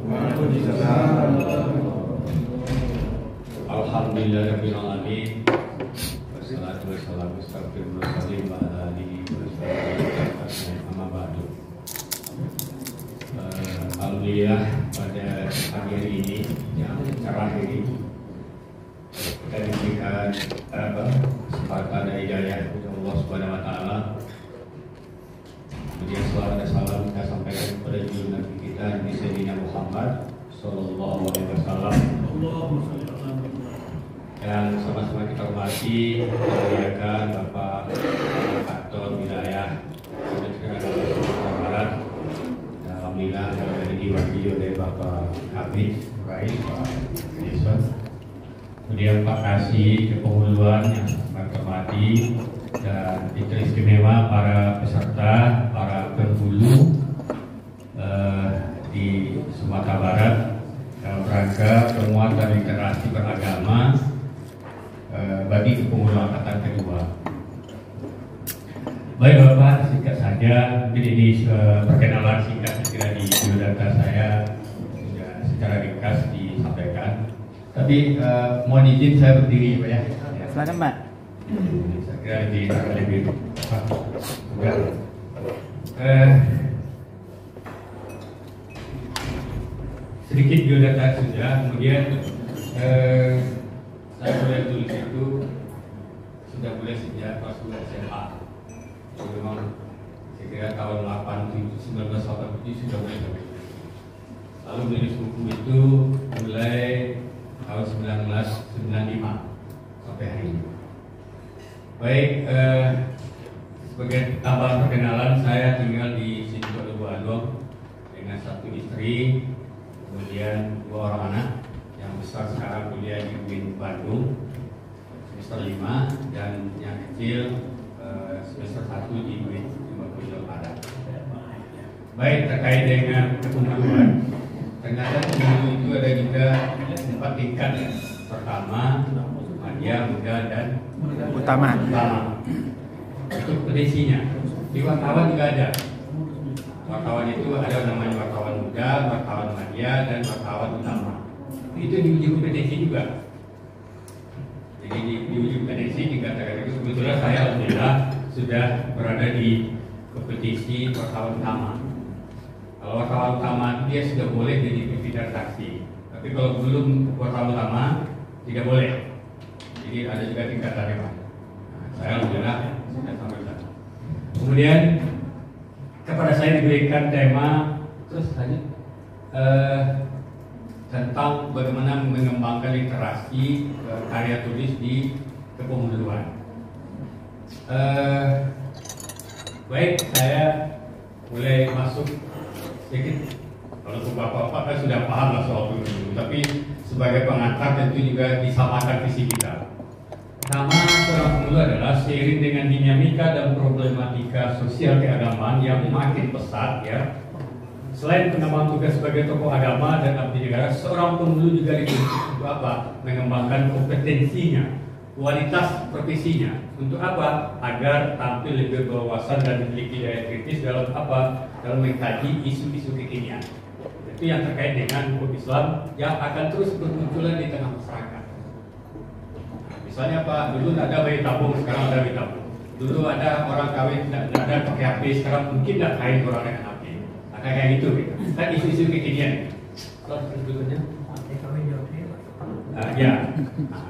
Alhamdulillahirabbil alamin. Wassalatu wassalamu ala alihi wasallam. Amma ba'du. Alhamdulillah pada pagi hari ini yang cerah ini kita diberikan kesempatan dan hidayah dari Allah Subhanahu wa taala. Kemudian salawat dan salam kita sampaikan kepada junjungan Nabi kita Nabi Sayyidina Muhammad sallallahu alaihi wasallam. Dan sama-sama kita hormati muliakan Bapak Aktor Wilayah Sumatera Barat. Alhamdulillah ada diwakili oleh Bapak Habib Rai Pak Jason. Kemudian Pak Kasih Kepulauan yang sangat hormati dan istimewa para peserta, para penghulu di Sumatera Barat dalam rangka penguatan literasi beragama bagi kepemuluan angkatan kedua. Baik Bapak, singkat saja, mungkin ini perkenalan singkat sekira di biodata saya sudah secara ringkas disampaikan. Tapi mohon izin saya berdiri Pak ya. Silakan Pak. Saya kira lebih sedikit biodata sudah, kemudian saya mulai tulis itu sudah mulai sejak kelas 2 SMA. Jadi memang saya kira tahun 1987 sudah mulai sampai. Lalu menulis buku itu mulai tahun 1995 sampai hari ini. Baik, sebagai tambahan perkenalan, saya tinggal di Situbondo Bandung dengan satu istri, kemudian 2 orang anak. Yang besar sekarang kuliah di UIN Bandung semester 5 dan yang kecil semester 1 di UIN Jawa Barat. Baik, terkait dengan kepemuluan, ternyata pemulu itu ada juga 4 tingkat. Pertama, madya, muda, dan Utama. Itu kondisinya. Di wartawan juga ada. Wartawan itu ada namanya wartawan muda, wartawan madya, dan wartawan utama. Itu diuji kompetensi juga. Jadi diuji kompetensi dikatakan itu kebetulan saya alhamdulillah sudah berada di kompetisi wartawan utama. Kalau wartawan utama dia sudah boleh jadi pimpinan redaksi. Tapi kalau belum wartawan utama tidak boleh. Jadi ada juga tingkatannya Pak. Nah, saya alhamdulillah sudah sampai sana. Kemudian kepada saya diberikan tema terus tadi tentang bagaimana mengembangkan literasi karya tulis di kepemuluan. Baik, saya mulai masuk sedikit. Kalau bapak-bapak kan sudah paham lah soal pemulu, tapi sebagai pengantar tentu juga disamakan visi kita. Nama seorang pemulu adalah seiring dengan dinamika dan problematika sosial keagamaan yang makin pesat ya. Selain pengembangan tugas sebagai tokoh agama dan abdi negara, seorang pemulu juga dituntut untuk apa? Mengembangkan kompetensinya, kualitas profesinya. Untuk apa? Agar tampil lebih berwawasan dan memiliki daya kritis dalam apa? Dalam mengkaji isu-isu kekinian. Itu yang terkait dengan hukum Islam yang akan terus bermunculan di tengah masyarakat. Misalnya Pak, dulu ada bayi tabung, sekarang ada bayi tabung. Dulu ada orang kawin tidak ada pakai HP, sekarang mungkin tidak kawin orang dengan HP. Kayak gitu, kan isu-isu kekinian. Kalau sebetulnya, ya.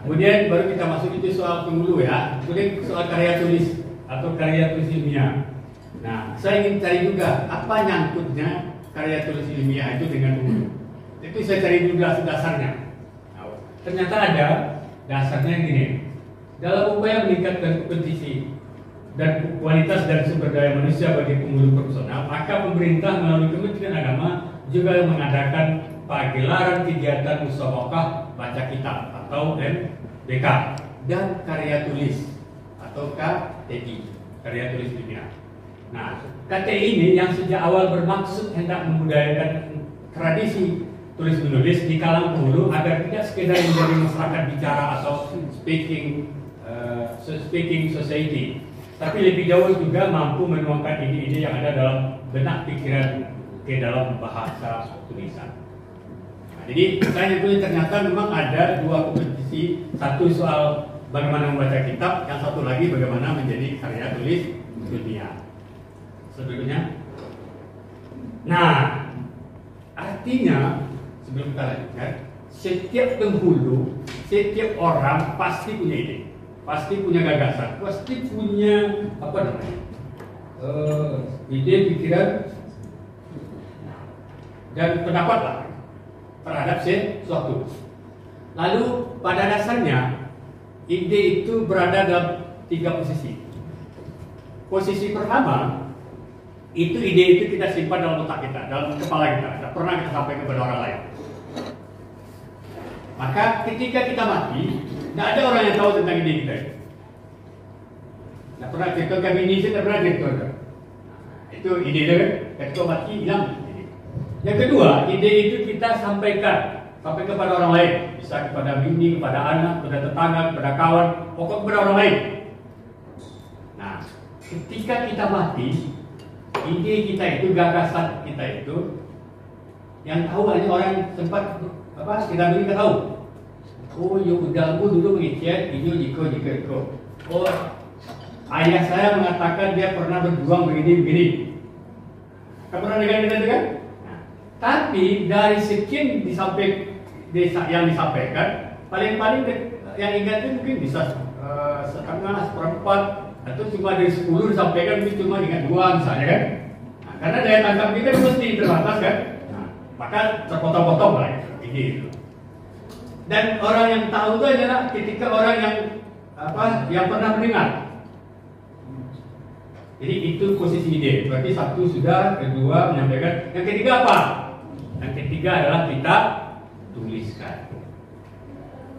Kemudian baru kita masuk itu soal pemulu ya. Kemudian soal karya tulis atau karya tulis ilmiah. Nah, saya ingin cari juga apa nyangkutnya karya tulis ilmiah itu dengan pemulu. Itu saya cari juga dasarnya. Nah, ternyata ada dasarnya gini. Dalam upaya meningkatkan kompetisi dan kualitas dan sumber daya manusia bagi pemulu profesional, maka pemerintah melalui Kementerian Agama juga mengadakan pagelaran kegiatan musyawarah baca kitab atau MBK dan karya tulis atau KTI, karya tulis ilmiah. Nah, KTI ini yang sejak awal bermaksud hendak membudayakan tradisi tulis menulis di kalangan pemulu agar tidak sekedar menjadi masyarakat bicara atau speaking society, tapi lebih jauh juga mampu menuangkan ide-ide yang ada dalam benak pikiran ke dalam bahasa tulisan. Jadi saya itu ternyata memang ada dua kompetisi, satu soal bagaimana membaca kitab, yang satu lagi bagaimana menjadi karya tulis dunia. Sebelumnya, nah artinya sebelum kita lanjutkan, setiap penghulu, setiap orang pasti punya ide, pasti punya gagasan, pasti punya apa namanya, ide, pikiran, dan pendapat lah terhadap sesuatu. Lalu pada dasarnya ide itu berada dalam tiga posisi. Posisi pertama, itu ide itu kita simpan dalam otak kita, dalam kepala kita, tidak pernah kita sampaikan kepada orang lain. Maka ketika kita mati, tidak ada orang yang tahu tentang ide kita. Tidak pernah cerita kami ini, tidak pernah cerita. Itu ide dia, ketika mati hilang. Yang kedua, ide itu kita sampaikan kepada orang lain, bisa kepada bini, kepada anak, kepada tetangga, kepada kawan, pokok kepada orang lain. Nah, ketika kita mati, ide kita itu, gagasan kita itu, yang tahu hanya orang yang sempat apa kita beri tahu. Oh, udangku dulu mengicet, ini jika. Oh, ayah saya mengatakan dia pernah berjuang begini. Kamu pernah dengar kita kan? Tapi dari sekian yang disampaikan, paling-paling yang ingat itu mungkin bisa setengah, seperempat, atau cuma dari 10 disampaikan mungkin cuma ingat 2 misalnya kan. Nah, karena daya tangkap kita mesti terbatas kan. Nah, maka terpotong-potong lah itu. Dan orang yang tahu itu adalah ketika orang yang pernah mendengar. Jadi itu posisi ide. Berarti satu sudah, kedua menyampaikan. Yang ketiga apa? Yang ketiga adalah kita tuliskan.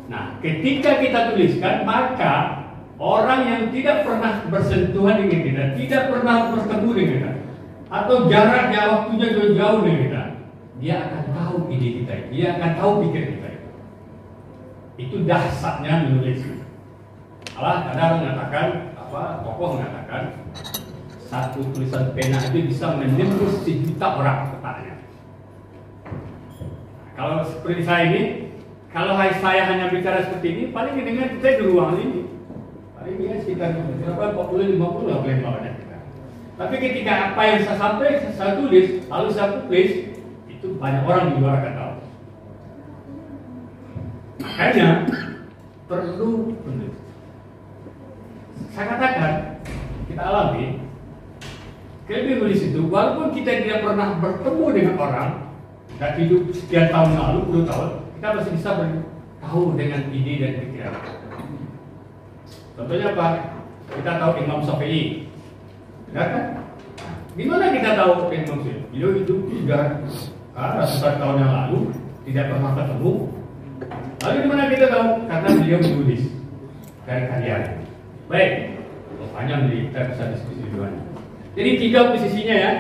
Nah, ketika kita tuliskan, maka orang yang tidak pernah bersentuhan dengan kita, tidak pernah bertemu dengan kita, atau jaraknya waktunya jauh dengan kita, dia akan tahu ide kita, dia akan tahu pikir kita. Itu dahsyatnya menulis. Malah kadang mengatakan, tokoh mengatakan, satu tulisan pena itu bisa menembus 1 juta orang otaknya. Kalau seperti saya ini, kalau saya hanya bicara seperti ini, paling dengan kita di ruang ini, paling dia sekitar 40-50 lah paling bawahnya kita. Tapi ketika apa yang saya sampaikan, saya tulis, lalu saya publish, itu banyak orang di luar akan tahu. Makanya perlu menulis. Saya katakan, kita alami, ketika menulis itu, walaupun kita tidak pernah bertemu dengan orang, dan hidup sekian tahun lalu, 10 tahun, kita masih bisa tahu dengan ide dan pikiran. Contohnya apa? Kita tahu Imam Syafi'i, benar kan? Di mana kita tahu Imam Syafi'i? Beliau hidup 300 tahun yang lalu, tidak pernah ketemu. Lalu di mana kita tahu? Karena beliau menulis dari karya. Baik, panjang jadi kita bisa diskusi duluan. Jadi 3 posisinya ya.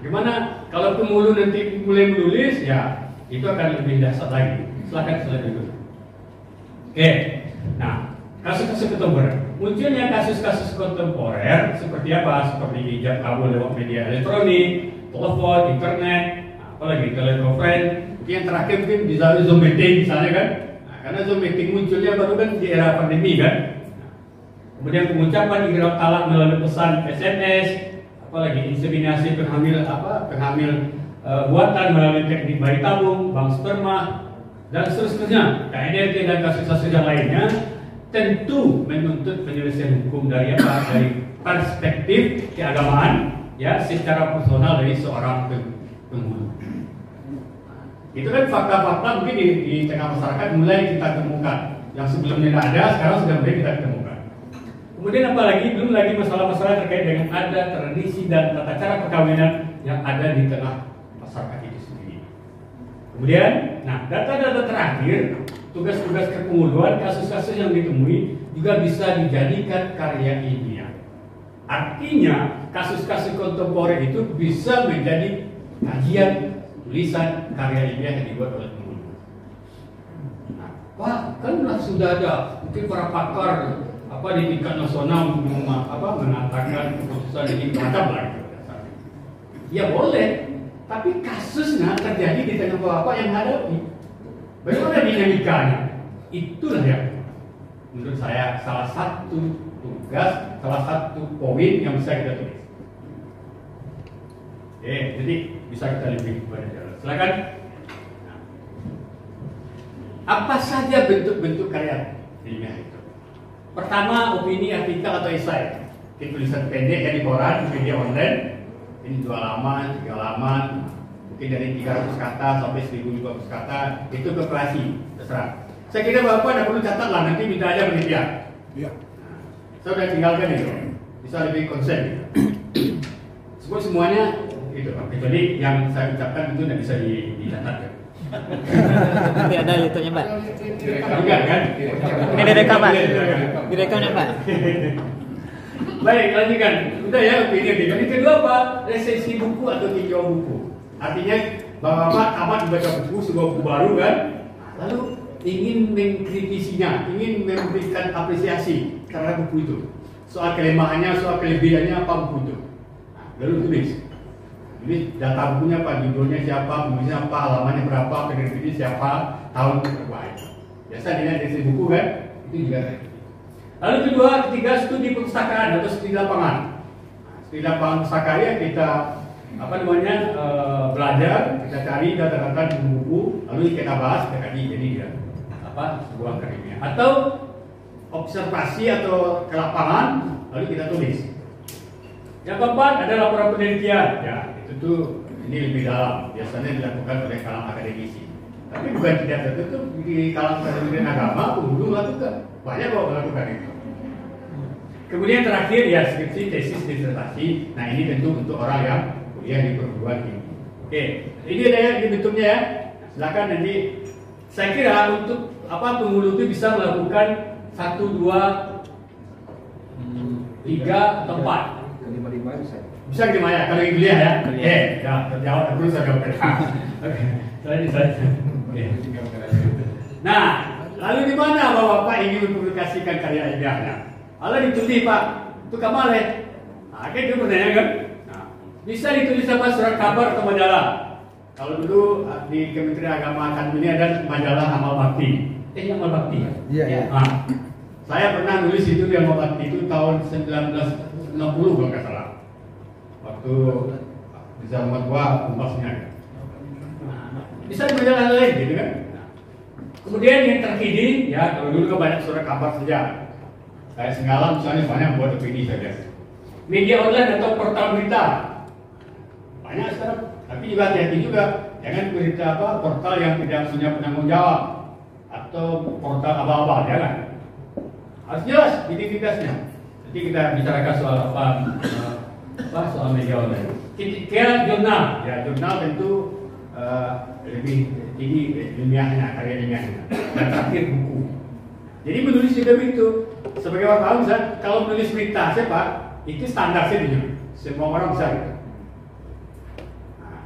Gimana kalau pemulu nanti mulai menulis, ya itu akan lebih dahsyat lagi. Silakan dulu. Oke, nah kasus-kasus kontemporer. Munculnya kasus-kasus kontemporer seperti apa? Seperti ijab kabul lewat media elektronik, telepon, internet, apalagi telekonferensi. Yang terakhir mungkin bisa Zoom meeting misalnya kan. Nah, karena Zoom meeting munculnya baru kan di era pandemi kan. Kemudian pengucapan ikhram talak melalui pesan SMS. Apalagi inseminasi penghamil buatan melalui teknik bayi tabung, bank sperma, dan seterusnya. KNRT dan kasus-kasus yang lainnya tentu menuntut penyelesaian hukum dari perspektif keagamaan, ya, secara personal dari seorang penghulu. Itu kan fakta-fakta mungkin di tengah masyarakat mulai kita temukan, yang sebelumnya tidak ada, sekarang sudah mulai kita temukan. Kemudian apalagi belum lagi masalah-masalah terkait dengan adat, tradisi dan tata cara perkawinan yang ada di tengah masyarakat itu sendiri. Kemudian, nah data-data terakhir, tugas-tugas kepenguluan, kasus-kasus yang ditemui juga bisa dijadikan karya ilmiah. Artinya, kasus-kasus kontemporer itu bisa menjadi kajian, tulisan, karya ilmiah yang dibuat oleh penghulu. Nah, Pak, kan sudah ada mungkin para pakar di tingkat nasional mengatakan keputusan ini macam lah gitu. Ya boleh, tapi kasusnya terjadi di tengah bapak yang hadapi. Bagaimana dinamikanya? Itulah yang menurut saya salah satu tugas, salah satu poin yang bisa kita tulis. Oke, jadi bisa kita lebih banyak jalan. Silakan. Apa saja bentuk-bentuk karya ilmiah itu? Pertama, opini, artikel atau esai. Tulisan pendek yang di koran, media online. Ini 2 halaman, 3 halaman, mungkin dari 300 kata sampai 1500 kata. Itu ke kreasi, terserah. Saya kira Bapak tidak perlu catat lah, nanti minta aja penelitian. Iya. Saya sudah tinggalkan itu, bisa lebih konsen. Semuanya itu, kecuali yang saya ucapkan itu tidak bisa dicatat. Nanti ada YouTube-nya, Pak. Enggak kan? Ini direkam, Pak. Direkam ya, Pak. Baik, lanjutkan. Udah ya opini. Yang kedua apa? Resensi buku atau tinjau buku. Artinya Bapak amat membaca buku, sebuah buku baru kan, lalu ingin mengkritisinya, ingin memberikan apresiasi terhadap buku itu. Soal kelemahannya, soal kelebihannya apa buku itu. Lalu tulis. Ini data bukunya apa, judulnya siapa, penulisnya apa, halamannya berapa, penerbitnya siapa, tahun berapa itu. Biasa dilihat dari buku kan, itu juga. Lalu ketiga studi perpustakaan atau studi lapangan. Studi lapangan pustaka ya kita belajar, kita cari data-data di buku, lalu kita bahas, kita kaji jadi dia sebuah karyanya. Atau observasi atau ke lapangan, lalu kita tulis. Yang keempat ada laporan penelitian, ya itu tuh ini lebih dalam, biasanya dilakukan oleh kalangan akademisi. Tapi bukan tidak tertutup di kalangan akademisi agama, pun melakukan, banyak kok melakukan itu. Kemudian terakhir ya skripsi, tesis, disertasi. Nah ini tentu untuk orang yang kuliah di perguruan tinggi. Oke, ini ada ya, ini bentuknya ya. Silakan nanti. Saya kira untuk pemulu itu bisa melakukan 1, 2, 3 atau 4. Kelima bisa. Bisa kelima ya, kalau yang kuliah ya. Ya terjawab terus saya jawab. Oke, saya. Nah, lalu di mana Bapak ingin mempublikasikan karya ilmiahnya? Kalau ditulis Pak, itu kamar ya. Nah, kan itu pertanyaan kan? Nah, bisa ditulis apa surat kabar atau majalah? Kalau dulu di Kementerian Agama kan ini ada majalah Amal Bakti. Amal Bakti ya? Iya. Nah, saya pernah nulis itu di Amal Bakti itu tahun 1960 kalau nggak salah. Waktu di zaman gua umpasnya. Bisa di majalah lain gitu kan? Kemudian yang terkini ya kalau dulu kan banyak surat kabar saja. Kayak Senggalang misalnya banyak buat opini saja. Media online atau portal berita banyak sekarang. Tapi juga hati-hati juga, jangan berita portal yang tidak punya penanggung jawab atau portal abal-abal, jangan. Harus jelas identitasnya. Nanti kita bicarakan soal soal media online. Kira jurnal, ya jurnal tentu lebih tinggi ilmiahnya, karya ilmiahnya. Dan terakhir buku. Jadi menulis juga begitu. Sebagai wartawan misalnya, kalau menulis berita siapa, itu standar saja. Semua orang bisa.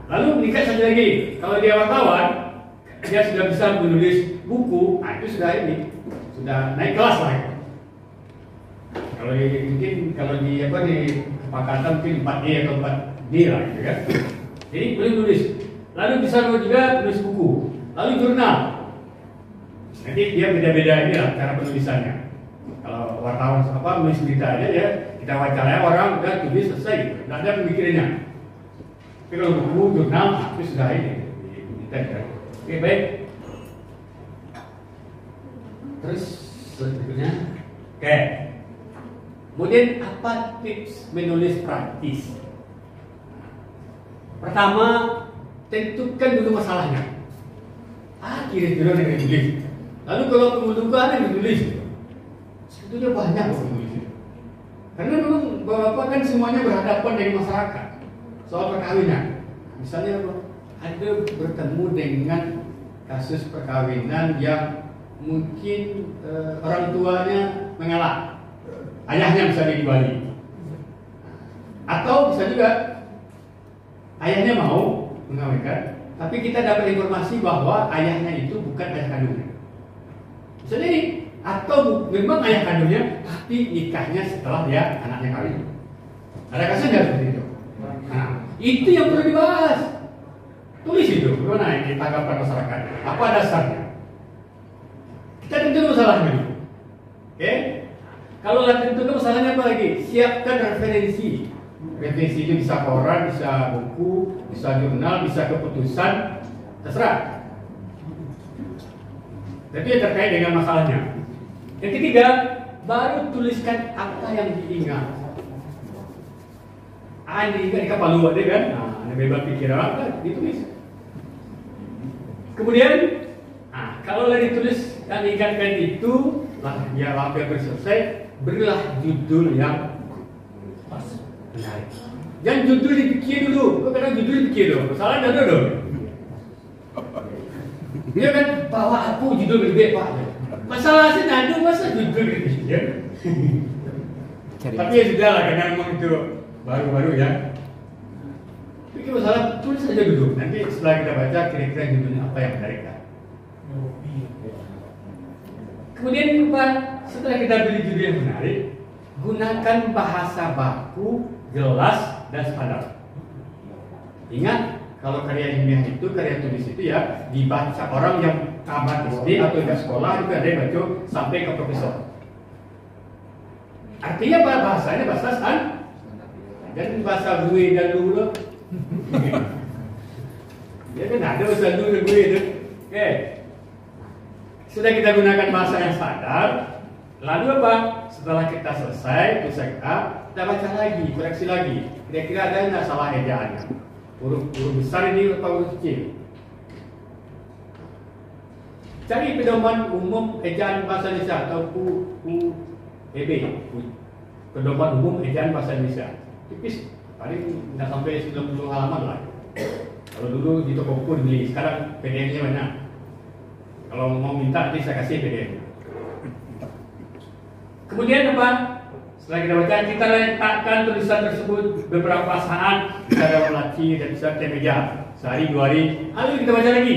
Lalu meningkat satu lagi, kalau dia wartawan, dia sudah bisa menulis buku, nah itu sudah naik kelas lah. Kalau di kepakatan mungkin 4D atau 4D lah gitu kan. Jadi boleh nulis. Lalu bisa juga tulis buku. Lalu jurnal. Nanti dia beda-beda ini lah cara penulisannya. Kalau wartawan nulis berita aja ya, kita wawancara orang udah tulis selesai, tidak ada pemikirannya. Tapi kalau buku, jurnal, itu sudah ini. Oke, baik. Terus selanjutnya, oke. Kemudian apa tips menulis praktis? Pertama, tentukan dulu masalahnya. Kira-kira yang ditulis. Lalu kalau kemudukan yang ditulis, sebetulnya banyak loh menulis. Karena dulu Bapak kan semuanya berhadapan dengan masyarakat soal perkawinan. Misalnya ada bertemu dengan kasus perkawinan yang mungkin orang tuanya mengalah, ayahnya misalnya di Bali, atau bisa juga ayahnya mau mengawinkan, tapi kita dapat informasi bahwa ayahnya itu bukan ayah kandungnya. Misalnya ini, atau memang ayah kandungnya, tapi nikahnya setelah dia anaknya kawin. Ada kasusnya seperti itu. Nah, itu yang perlu dibahas. Tulis itu, bagaimana ini tanggapan masyarakat? Apa dasarnya? Kita tentukan masalahnya. Oke? Kalau sudah tentukan masalahnya apa lagi? Siapkan referensi. Referensi itu bisa koran, bisa buku, bisa jurnal, bisa keputusan, terserah. Tapi yang terkait dengan masalahnya. Yang ketiga, baru tuliskan apa yang diingat. Ini di kepala ada kan? Nah, bebas pikiran kan ditulis. Kemudian, kalau lah ditulis dan diingatkan itu, lah ya hampir selesai, berilah judul yang pas, menarik. Jangan judul dipikir dulu. Kok kadang judul dipikir dulu? Masalahnya ada dulu. Dia kan bawa aku judul lebih pak. Masalah sih nadu masa judul dipikir. Tapi ya sudah lah, karena memang itu baru-baru ya. Pikir masalah tulis saja dulu. Nanti setelah kita baca kira-kira judulnya apa yang menarik kan. Kemudian setelah kita pilih judul yang menarik, gunakan bahasa baku, jelas dan standar. Ingat, kalau karya ilmiah itu, karya tulis itu ya dibaca orang yang tamat SD atau di sekolah itu ada yang baca sampai ke profesor. Artinya apa bahasanya? Bahasa standar. Dan bahasa gue dan dulu. Ya kan ada bahasa dulu dan gue itu. Oke. Sudah kita gunakan bahasa yang standar. Lalu apa? Setelah kita selesai tulisan kita baca lagi, koreksi lagi. Kira-kira ada nggak salah ejaannya? Huruf besar ini atau huruf kecil? Cari pedoman umum ejaan bahasa Indonesia atau UEB, pedoman umum ejaan bahasa Indonesia. Tipis, paling nggak sampai 90 halaman lah. Kalau dulu di toko buku dibeli, sekarang PDF-nya banyak. Kalau mau minta nanti saya kasih PDF-nya. Kemudian apa? Setelah kita baca, kita letakkan tulisan tersebut beberapa saat bisa dalam laci dan bisa di meja sehari 2 hari. Lalu kita baca lagi.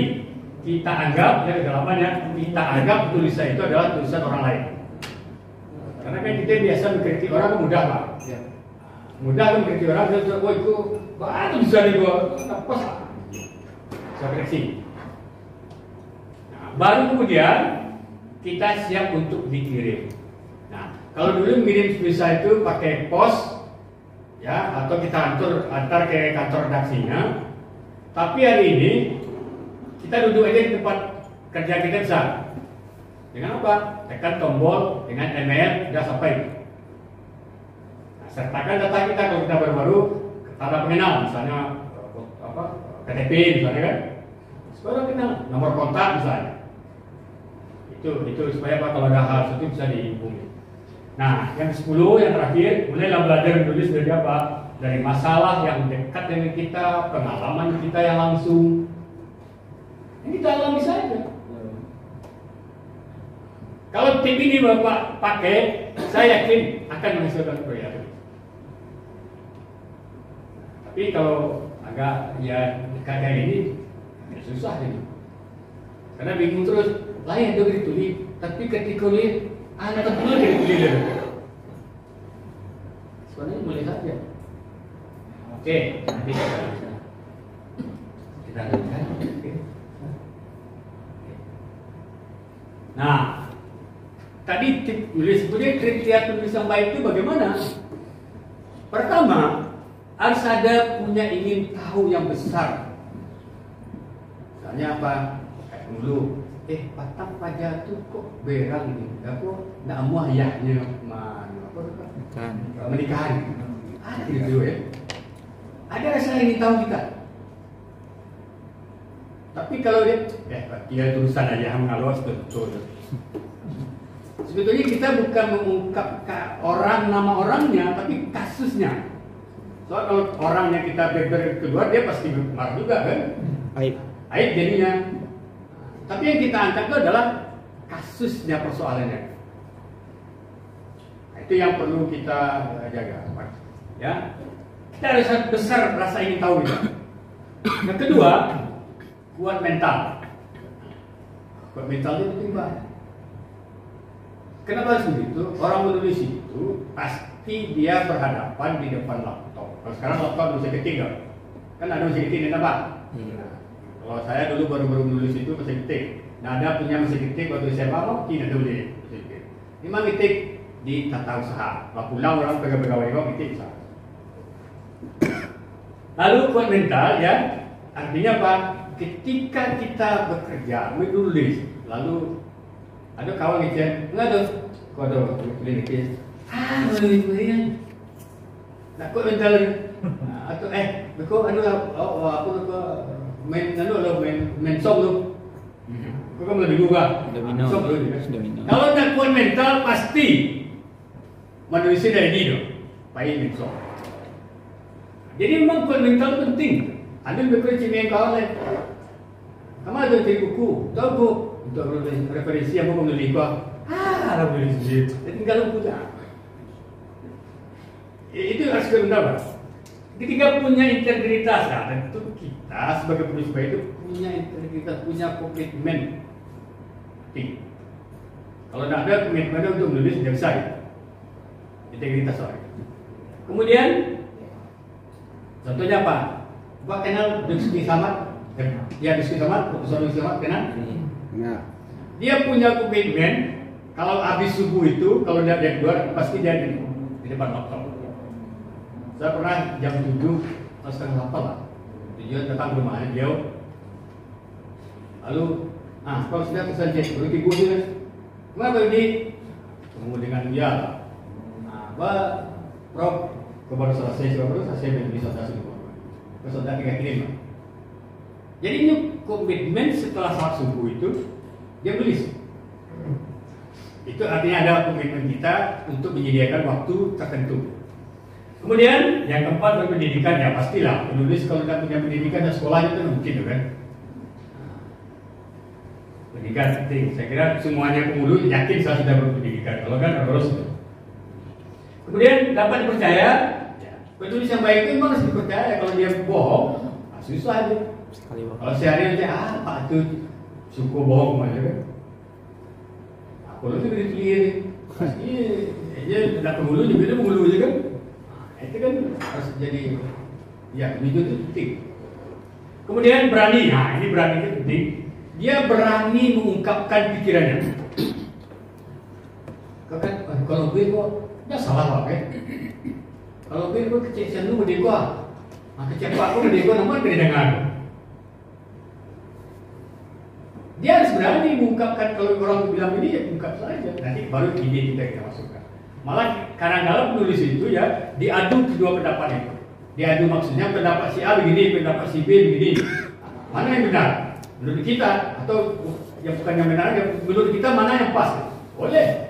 Kita anggap ya kedalamannya, kita anggap tulisan itu adalah tulisan orang lain. Karena kan kita biasa mengkritik orang mudah lah. Mudah kan mengkritik orang, dia wah itu baru bisa nih gua apa? Saya koreksi. Nah, baru kemudian kita siap untuk dikirim. Nah, kalau dulu mengirim visa itu pakai pos, ya, atau kita antar ke kantor redaksinya. Tapi hari ini kita duduk aja di tempat kerja kita bisa. Dengan apa? Tekan tombol dengan email sudah sampai. Nah, sertakan data kita kalau kita baru-baru tanda pengenal, misalnya apa? KTP misalnya kan. Supaya kenal nomor kontak misalnya. Itu supaya apa? Kalau ada hal itu bisa dihubungi. Nah, yang 10 yang terakhir, mulailah belajar menulis dari apa? Dari masalah yang dekat dengan kita, pengalaman kita yang langsung. Ini kita alami saja. Kalau tip ini Bapak pakai, saya yakin akan menghasilkan karya. Tapi kalau agak ya kayak ini, ya susah ini. Karena bingung terus, lain itu ditulis, tapi ketika tulis anak tertulis dari tulis. Sebenarnya boleh saja. Oke, nanti kita lihat. Nah, tadi tulis sebenarnya kriteria tulis yang baik itu bagaimana? Pertama, harus ada punya ingin tahu yang besar. Misalnya apa? Kayak dulu. Patang pajak tuh kok berang ini, aku nak muah ayahnya mana apa menikahan, ada gitu ya. Ada rasa ingin tahu kita. Tapi kalau dia tulisan aja mengalos betul. Sebetulnya kita bukan mengungkap orang nama orangnya, tapi kasusnya. Soal kalau orangnya kita beber keluar, dia pasti marah juga kan? Aib jadinya. Tapi yang kita angkat itu adalah kasusnya persoalannya. Itu yang perlu kita jaga. Ya, kita harus besar rasa ingin tahu itu. Yang kedua, kuat mental. Kuat mental itu penting banget. Kenapa harus begitu? Orang menulis itu pasti dia berhadapan di depan laptop. Kalau sekarang laptop bisa ketik kan? Kan ada bisa ketik apa? Kalau saya dulu baru-baru menulis itu mesin ketik. Nah, ada punya mesin ketik waktu SMA, mungkin ada boleh mesin ketik. Memang ketik di tata usaha. Kalau pulang orang pegawai kok ketik usaha. Lalu kuat mental ya, artinya apa? Ketika kita bekerja, menulis, lalu ada kawan ngecek, enggak tuh, kau ada boleh ngecek, boleh, nak kuat mental, atau kau aku main song tu, kau kan boleh juga, song tu, kalau nak kuat mental pasti manusia dari dia, payah main song. Jadi memang kuat mental penting. Ada lebih kurang cimeng kawan lain. Kamu ada cari buku, tahu bu? Untuk referensi yang mau menulis kau. Dah menulis sendiri. Tinggal buku dah. Itu harus kita mendapat. Ketika punya integritas, tentu kita sebagai penulis baik itu punya integritas, punya komitmen. Penting. Kalau tidak ada komitmen untuk menulis, tidak bisa. Integritas orang. Kemudian, contohnya apa? Buat kenal Dusky Samad? Ya, Dusky Samad, Profesor Dusky Samad kenal? Ya. Dia punya komitmen. Kalau habis subuh itu, kalau dia keluar, pasti dia di depan laptop. Saya pernah jam 7 atau setengah 8 lah. Tujuan datang ke rumahnya dia. Lalu, kalau sudah selesai cek, baru tidur dia. Kenapa ini? Ketemu dengan dia. Prof, kau baru selesai, saya bisa tasuk. Saudara kita kirim. Jadi ini komitmen setelah salat subuh itu dia tulis. Itu artinya ada komitmen kita untuk menyediakan waktu tertentu. Kemudian yang keempat berpendidikan, ya pastilah penulis kalau tidak punya pendidikan dan sekolah itu mungkin kan. Pendidikan penting. Saya kira semuanya pemulung yakin saya sudah berpendidikan. Kalau kan harus. Kemudian dapat dipercaya. Penulis yang baik itu memang harus dipercaya. Kalau dia bohong, susah aja. Kalau sehari aja, Pak itu suka bohong aja kan. Kalau itu clear, pasti dia tidak penghulu, dia penghulu aja kan. Itu kan harus jadi, ya itu penting. Kemudian berani, ini berani itu penting. Dia berani mengungkapkan pikirannya. Kalau gue kok, ya salah apa? Kalau gue kecil lu dia gua, kecil aku dia gua nama dia dengar. Dia harus berani mengungkapkan. Kalau orang bilang ini ya ungkap saja. Nanti baru ide kita masukkan. Malah kadang-kadang penulis itu ya diadu kedua pendapat itu. Diadu maksudnya pendapat si A begini, pendapat si B begini. Mana yang benar? Menurut kita atau yang bukan yang benar, yang menurut kita mana yang pas? Boleh.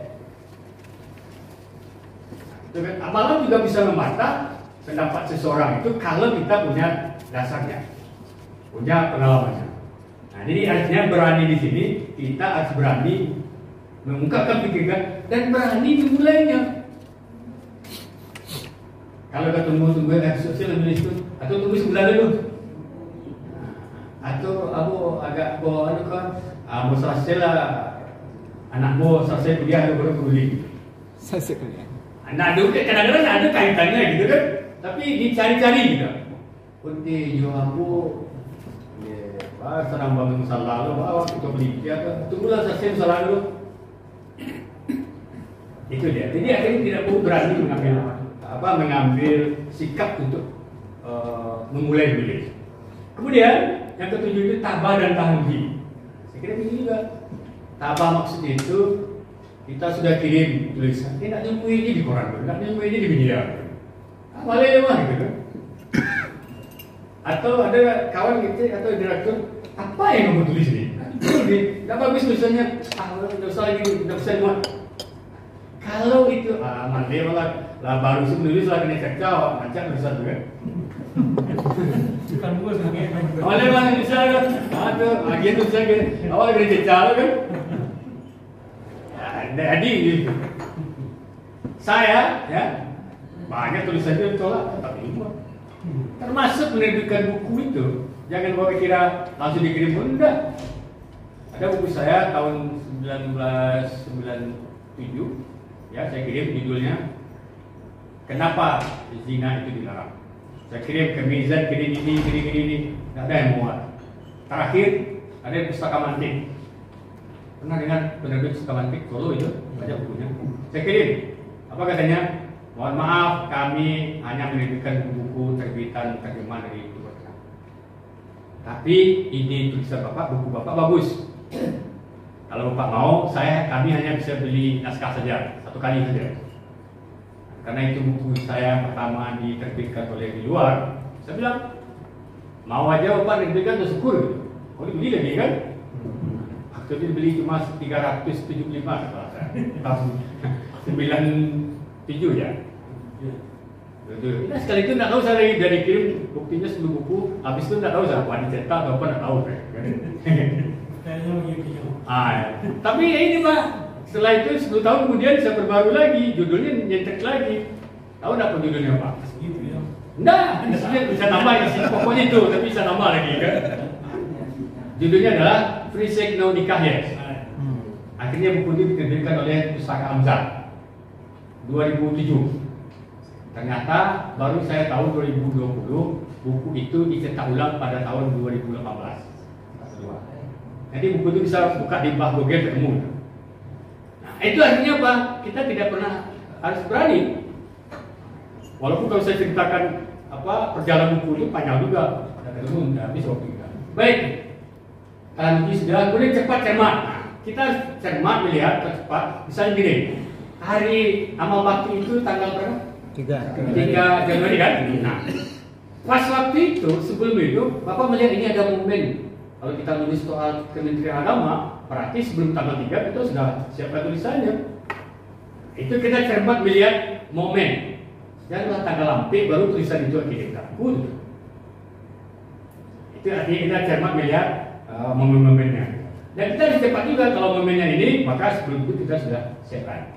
Malah juga bisa membantah pendapat seseorang itu kalau kita punya dasarnya, punya pengalamannya. Nah, jadi artinya berani di sini kita harus berani mengungkapkan pikiran dan berani memulainya. Kalau kita tunggu sosial menulis itu, atau tunggu sebulan dulu, atau aku agak bawa mau selesai lah, anakmu selesai kuliah baru peduli. Selesai kuliah. Nah, kadang-kadang ada kaitannya gitu kan, tapi dicari-cari gitu. Kunti yo aku, serang bangun salah lo, bawa kita beli dia kan, tunggulah selesai salah dulu. Itu dia. Jadi akhirnya tidak perlu berani mengambil sikap untuk memulai menulis. Kemudian yang ketujuh itu tabah dan tahuhi. Saya kira begini juga. Tabah maksudnya itu kita sudah kirim tulisan, tidak nemu ini di koran, tidak nemu ini di media. Malah mah gitu kan. Atau ada kawan gitu atau direktur, apa yang kamu tulis ini? Tidak bagus tulisannya, tidak usah lagi, tidak usah muat. Kalau itu, malah baru menulis lagi nih cakap, macam tulisan juga. Bukan bos mungkin. Malah bisa kan? Ada lagi tulisan kan, awal dari cakap kan. Jadi saya ya banyak tulisannya ditolak, tapi termasuk menerbitkan buku itu. Jangan bawa kira langsung dikirim pun enggak. Ada buku saya tahun 1997 ya, saya kirim judulnya Kenapa Zina itu Dilarang. Saya kirim ke Mizan, kirim ini, tidak ada yang muat. terakhir ada Pustaka Mantik. Pernah dengar penerbit Pustaka Mantik Solo itu? Banyak bukunya. Saya kirim. Apa katanya? Mohon maaf, kami hanya menerbitkan buku terbitan terjemahan dari itu. Tapi ide tulisan Bapak, buku Bapak bagus. Kalau Bapak mau, kami hanya bisa beli naskah saja, 1 kali saja. Karena itu buku saya pertama diterbitkan oleh di luar. Saya bilang, mau aja Bapak terbitkan, tuh syukur. Kau dibeli lagi kan? Waktu itu dibeli cuma 375 kalau saya. Tahun 97 ya. Nah, sekali itu tidak tahu saya lagi dari kirim buktinya 10 buku, habis itu tidak tahu saya apa dicetak atau apa tidak tahu. Tapi ya ini Pak, setelah itu 10 tahun kemudian saya perbarui lagi, judulnya nyetek lagi. Tahu apa judulnya Pak? Enggak, bisa tambah di sini pokoknya itu, tapi bisa tambah lagi kan. Judulnya adalah Free Sex No Nikah Yes. Akhirnya buku itu diterbitkan oleh Pustaka Amzat 2007. Ternyata baru saya tahu 2020 buku itu dicetak ulang pada tahun 2018. Jadi buku itu bisa buka di Mbah Gogel ketemu. Nah, itu artinya apa? Kita tidak pernah harus berani. Walaupun kalau saya ceritakan perjalanan buku itu panjang juga, ada ketemu, tidak habis waktu kita. Baik, kalian sudah boleh cepat cermat. Kita cermat melihat cepat. Misalnya gini, hari amal bakti itu tanggal berapa? 3 Januari kan? Nah, pas waktu itu sebelum itu Bapak melihat ini ada momen. Kalau kita nulis soal Kementerian Agama, berarti sebelum tanggal 3 kita sudah siapkan tulisannya. Itu kita cermat melihat momen. Janganlah tanggal lampir baru tulisan itu kita. Itu artinya kita cermat melihat momen-momennya. Dan kita harus cepat juga kalau momennya ini, maka sebelum itu kita sudah siapkan.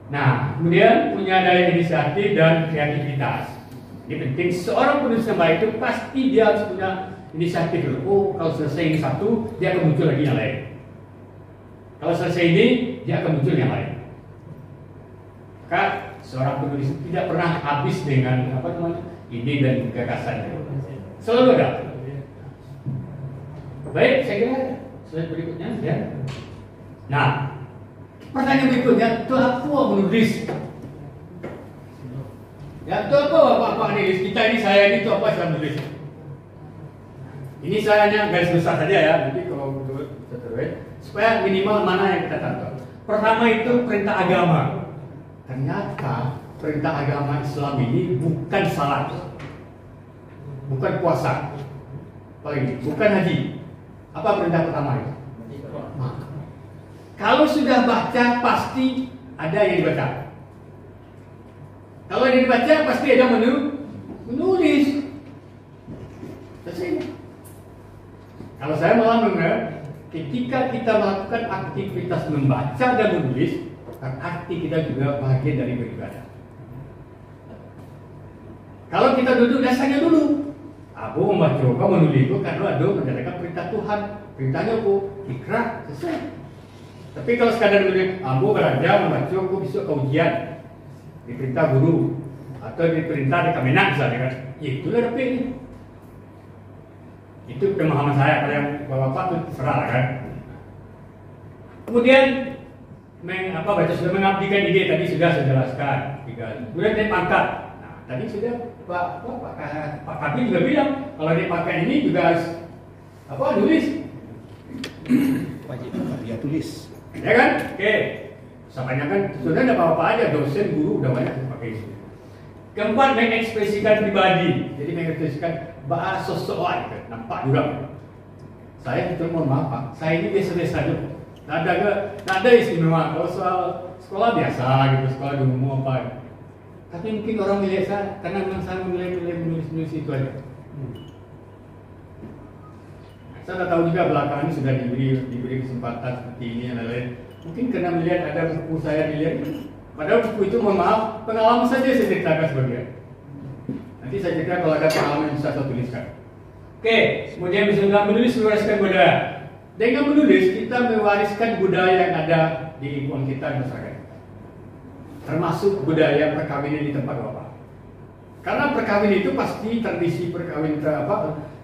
Nah, kemudian punya daya inisiatif dan kreativitas. Ini penting. Seorang penulis yang baik itu pasti dia harus punya inisiatif. Oh, kalau selesai ini satu, dia akan muncul lagi yang lain. Kalau selesai ini, dia akan muncul yang lain. Maka seorang penulis tidak pernah habis dengan ide dan gagasannya. Selalu ada. Baik, saya kira slide berikutnya ya. Nah, pertanyaan berikutnya, itu apa menulis? Ya, itu apa Bapak nulis? Kita ini, saya ini, itu apa saya menulis? Ini saya hanya garis besar saja ya, nanti kalau menurut supaya minimal mana yang kita tangkap. Pertama itu perintah agama. Ternyata perintah agama Islam ini bukan salat, bukan puasa, bukan haji. Apa perintah pertama itu? Kalau sudah baca pasti ada yang dibaca. Kalau yang dibaca pasti ada menulis. Selesai. Kalau saya malah menganggap ketika kita melakukan aktivitas membaca dan menulis, berarti kita juga bagian dari beribadah. Kalau kita duduk dasarnya dulu. Aku membaca menulis itu karena ada menjalankan perintah Tuhan. Perintahnya aku ikrar selesai. Tapi kalau sekadar menulis, ambo belanja membaca, aku besok ke ujian, diperintah guru atau diperintah di Kemenak misalnya kan, itulah tapi ini. Itu pemahaman saya. Kalau yang bapak itu terserah kan. Kemudian baca sudah mengabdikan ide tadi sudah saya jelaskan. Kemudian naik pangkat. Nah, tadi sudah Pak Kapi juga bilang kalau naik pangkat ini juga harus nulis. Wajib dia tulis. Ya kan? Oke. Samanya kan sudah ada apa-apa aja, dosen, guru udah banyak pakai itu. Keempat, mengekspresikan pribadi. Jadi mengekspresikan bahasa seseorang, nampak juga. Saya itu mohon maaf Pak, saya ini biasa-biasa saja. Tidak ada istimewa. Kalau soal sekolah biasa gitu, sekolah di umum apa. Tapi mungkin orang melihat saya karena memang saya mulai menulis itu aja. Saya tak tahu juga belakangan sudah diberi kesempatan seperti ini yang lain. Mungkin karena melihat ada buku saya dilihat. Padahal buku itu mohon maaf, pengalaman saja saya ceritakan sebagian. Nanti saya cerita kalau ada pengalaman yang bisa saya tuliskan. Oke, kemudian bisa menulis mewariskan budaya. Dengan menulis kita mewariskan budaya yang ada di lingkungan kita di masyarakat. Termasuk budaya perkawinan di tempat Bapak. Karena perkawinan itu pasti tradisi perkawinan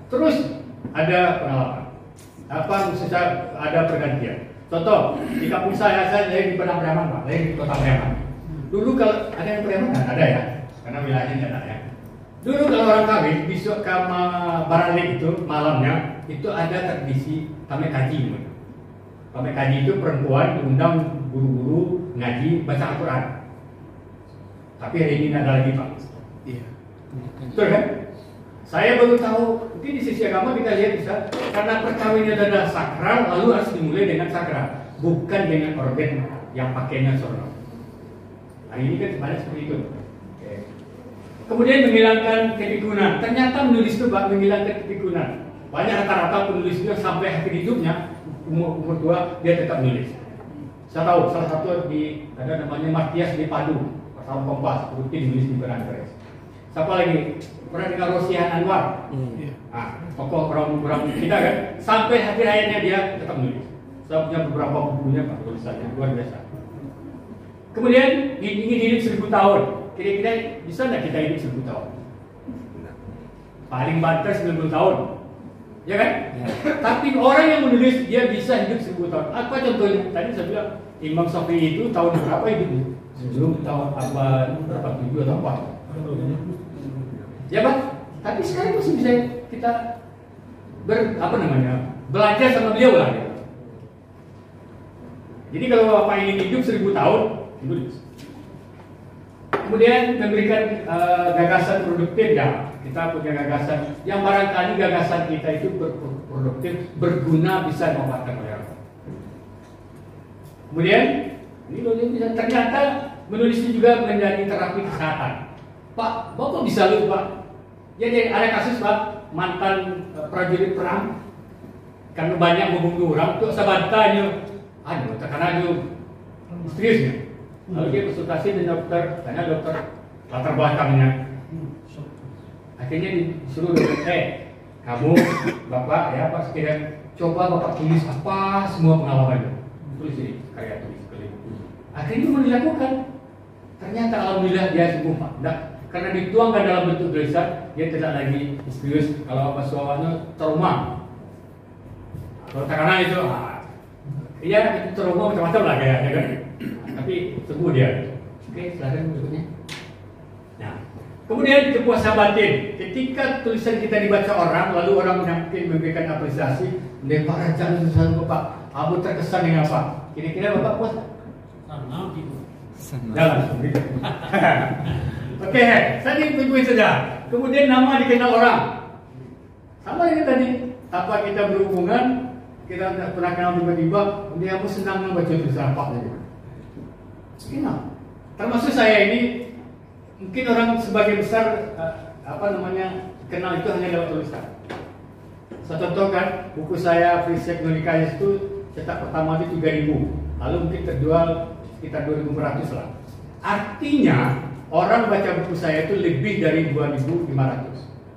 terus ada pengalaman. Apa secara ada pergantian. Contoh, di kampung saya di Padang Priaman, Pak. Saya di Kota Priaman. Dulu kalau ada yang Priaman kan ada ya, karena wilayahnya ada ya. Dulu kalau orang kawin, besok ke Baralik itu malamnya itu ada tradisi tamek kaji. Tamek kaji itu perempuan diundang guru-guru ngaji baca Al-Quran. Tapi hari ini tidak ada lagi, Pak. Iya. Betul kan? Saya baru tahu, mungkin di sisi agama kita lihat bisa, karena perkawinan adalah sakral, lalu harus dimulai dengan sakral, bukan dengan organ yang pakainya sorot. Hari ini kan sebenarnya seperti itu. Oke. Kemudian menghilangkan kepikunan. Ternyata menulis itu Pak, menghilangkan kepikunan. Banyak rata-rata penulis itu sampai akhir hidupnya, umur tua dia tetap menulis. Saya tahu salah satu ada namanya Matias di Padu, wartawan Kompas, rutin menulis di Beranda Press. Siapa lagi? Pernah dengar Rosihan Anwar? Tokoh orang kita kan, sampai akhir hayatnya dia tetap menulis. Saya punya beberapa bukunya Pak, tulisannya luar biasa. Kemudian ingin hidup 1000 tahun. Kira-kira bisa nggak kita hidup 1000 tahun? Paling banter 90 tahun, ya kan? Ya. Tapi orang yang menulis dia bisa hidup 1000 tahun. Apa contohnya? Tadi saya bilang Imam Syafi'i itu tahun berapa hidupnya? Sebelum tahun berapa 7 atau apa? Ya Pak, tapi sekarang masih bisa kita belajar sama beliau lah. Ya. Jadi kalau Bapak ingin hidup 1000 tahun, tulis. Kemudian memberikan gagasan produktif ya. Kita punya gagasan yang barangkali gagasan kita itu produktif, berguna, bisa dimanfaatkan oleh orang. Kemudian ini ternyata menulis itu juga menjadi terapi kesehatan. Pak, Bapak bisa lihat Pak. Jadi ada kasus Pak, mantan prajurit perang karena banyak membunuh orang, untuk sabatanya, karena itu misteriusnya. Lalu dia konsultasi dengan dokter, tanya dokter latar belakangnya. Akhirnya disuruh dokter, kamu Bapak ya Pak sekalian coba Bapak tulis apa semua pengalamannya. Tulis ini, karya tulis. Akhirnya mau dilakukan. Ternyata alhamdulillah dia sembuh Pak. Karena dituangkan dalam bentuk tulisan, dia tidak lagi misterius. Kalau apa suawannya trauma. Kalau tekanan itu, iya itu trauma macam-macam lah kayaknya kan. Tapi sembuh dia. Oke, silakan berikutnya. Nah, kemudian kepuasan batin. Ketika tulisan kita dibaca orang, lalu orang memberikan apresiasi, Pak Raja tulisan Bapak, Abu terkesan dengan apa? Kira-kira Bapak puas? Senang gitu. Jangan gitu. Oke, saya ikuti saja. Kemudian nama dikenal orang. Sama ini tadi, apa kita berhubungan, kita tidak pernah kenal tiba-tiba, dia aku senang membaca tulisan Pak. Kenal. Termasuk saya ini, mungkin orang sebagian besar kenal itu hanya lewat tulisan. Saya contohkan, buku saya Frisek Nolikayes itu cetak pertama itu 3.000, lalu mungkin terjual sekitar 2.500 lah. Artinya orang baca buku saya itu lebih dari 2.500.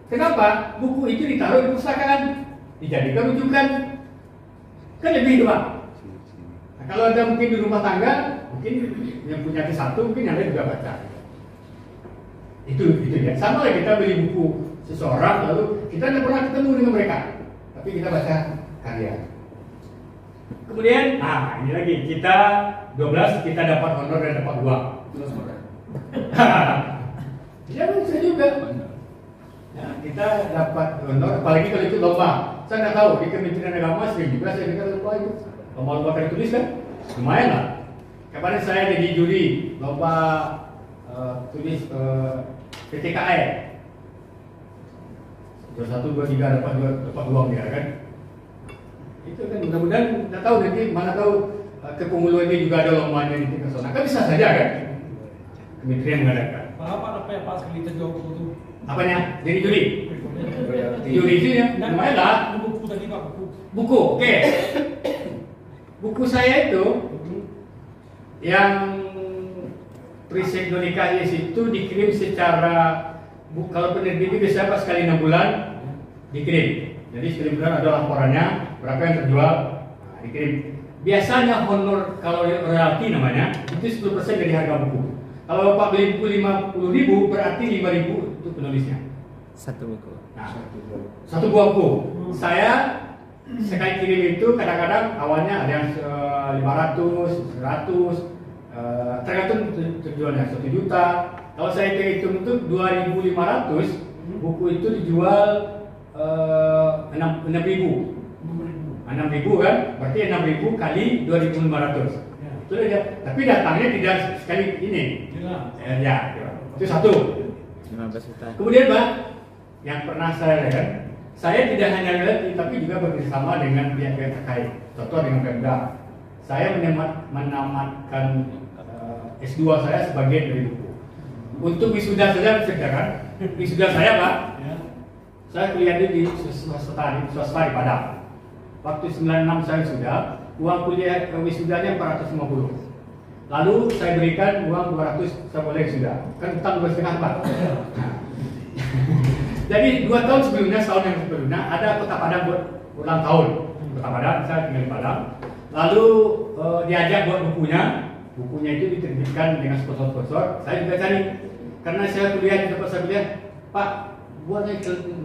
Kenapa? Buku itu ditaruh di perpustakaan, dijadikan rujukan, kan lebih Pak. Nah, kalau ada mungkin di rumah tangga, mungkin yang punya satu, mungkin yang lain juga baca. Itu dia. Sama lah kita beli buku seseorang, lalu kita tidak pernah ketemu dengan mereka, tapi kita baca karya. Kemudian, ini lagi kita 12 kita dapat honor dan dapat uang. Ya bisa juga. Nah, kita dapat honor, apalagi kalau itu lomba. Saya nggak tahu di Kementerian Agama sering juga saya dengar lomba itu. Lomba karya tulis kan, lumayan lah. Kemarin saya jadi juri lomba tulis PTKI. 1, 2, 3 dapat uang ya kan. Itu kan mudah-mudahan nggak tahu nanti mana tahu kepemuluan ini juga ada lombanya di tingkat sana. Kan bisa saja kan. Kementerian mengadakan. Apa ya Pak sekali terjawab itu? Apanya? Jadi juri. Juri itu ya. Lumayan lah. Buku tadi Pak. Buku, oke. Buku saya itu yang Frisek Nolikayes itu dikirim secara kalau penerbit itu biasanya Pak sekali 6 bulan dikirim. Jadi sekali bulan ada laporannya berapa yang terjual, dikirim. Biasanya honor kalau royalti namanya itu 10% dari harga buku. Kalau Bapak beli buku 50.000 berarti 5.000 untuk penulisnya. Satu buku. Nah, satu buah buku. Saya sekali kirim itu kadang-kadang awalnya ada yang 500, 100, tergantung tujuannya 1 juta. Kalau saya hitung itu 2.500, buku itu dijual 6.000. 6.000 kan? Berarti 6.000 kali 2.500. Itu aja. Tapi datangnya tidak sekali ini. Ya, itu satu. 15 juta. Kemudian Pak, yang pernah saya lihat, saya tidak hanya lihat, tapi juga bekerjasama dengan pihak-pihak terkait. Contoh dengan Pemda. Saya menamatkan S2 saya sebagian dari buku. Untuk wisuda saja kan? Wisuda saya Pak, saya kuliah di swasta di Padang. Waktu 96 saya sudah, uang kuliah wisudanya 450. Lalu saya berikan uang 200, saya boleh sudah. Kan utang 2,5 Pak. Jadi 2 tahun sebelumnya, setahun yang sebelumnya, ada Kota Padang buat ulang tahun. Kota Padang, saya tinggal di Padang. Lalu diajak buat bukunya. Bukunya itu diterbitkan dengan sponsor-sponsor. Saya juga cari, karena saya kuliah di tempat saya kuliah, Pak, buatnya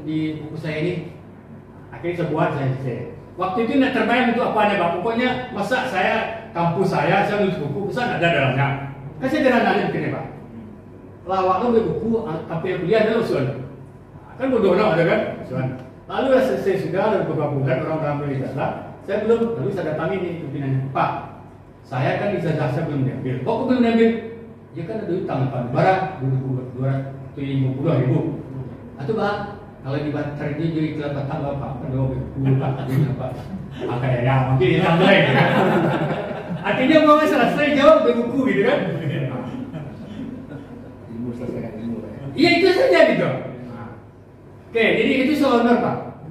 di buku saya ini. Akhirnya saya buat, saya. Waktu itu tidak terbayang untuk apanya Pak. Pokoknya masa saya, kampus saya nulis buku, besar ada dalamnya. Kan saya sederhananya begini Pak. Lawak lo buku, tapi kuliah ada usul. Kan bodoh ada kan? Usulan. Lalu saya sudah ada beberapa bulan orang-orang beli jasa. Saya belum, lalu saya datangi nih pimpinannya. Pak, saya kan ijazah saya belum diambil. Kok belum diambil? Ya kan ada utang Pak. Barang 250.000. Atau Pak, kalau dibaca dia jadi kelihatan Bapak, kedua buku Pak, Pak. Maka ya, mungkin ini tambah gitu kan. Artinya mau selesai jawab di buku gitu kan? Iya itu saja gitu. Oke, jadi itu soal honor Pak.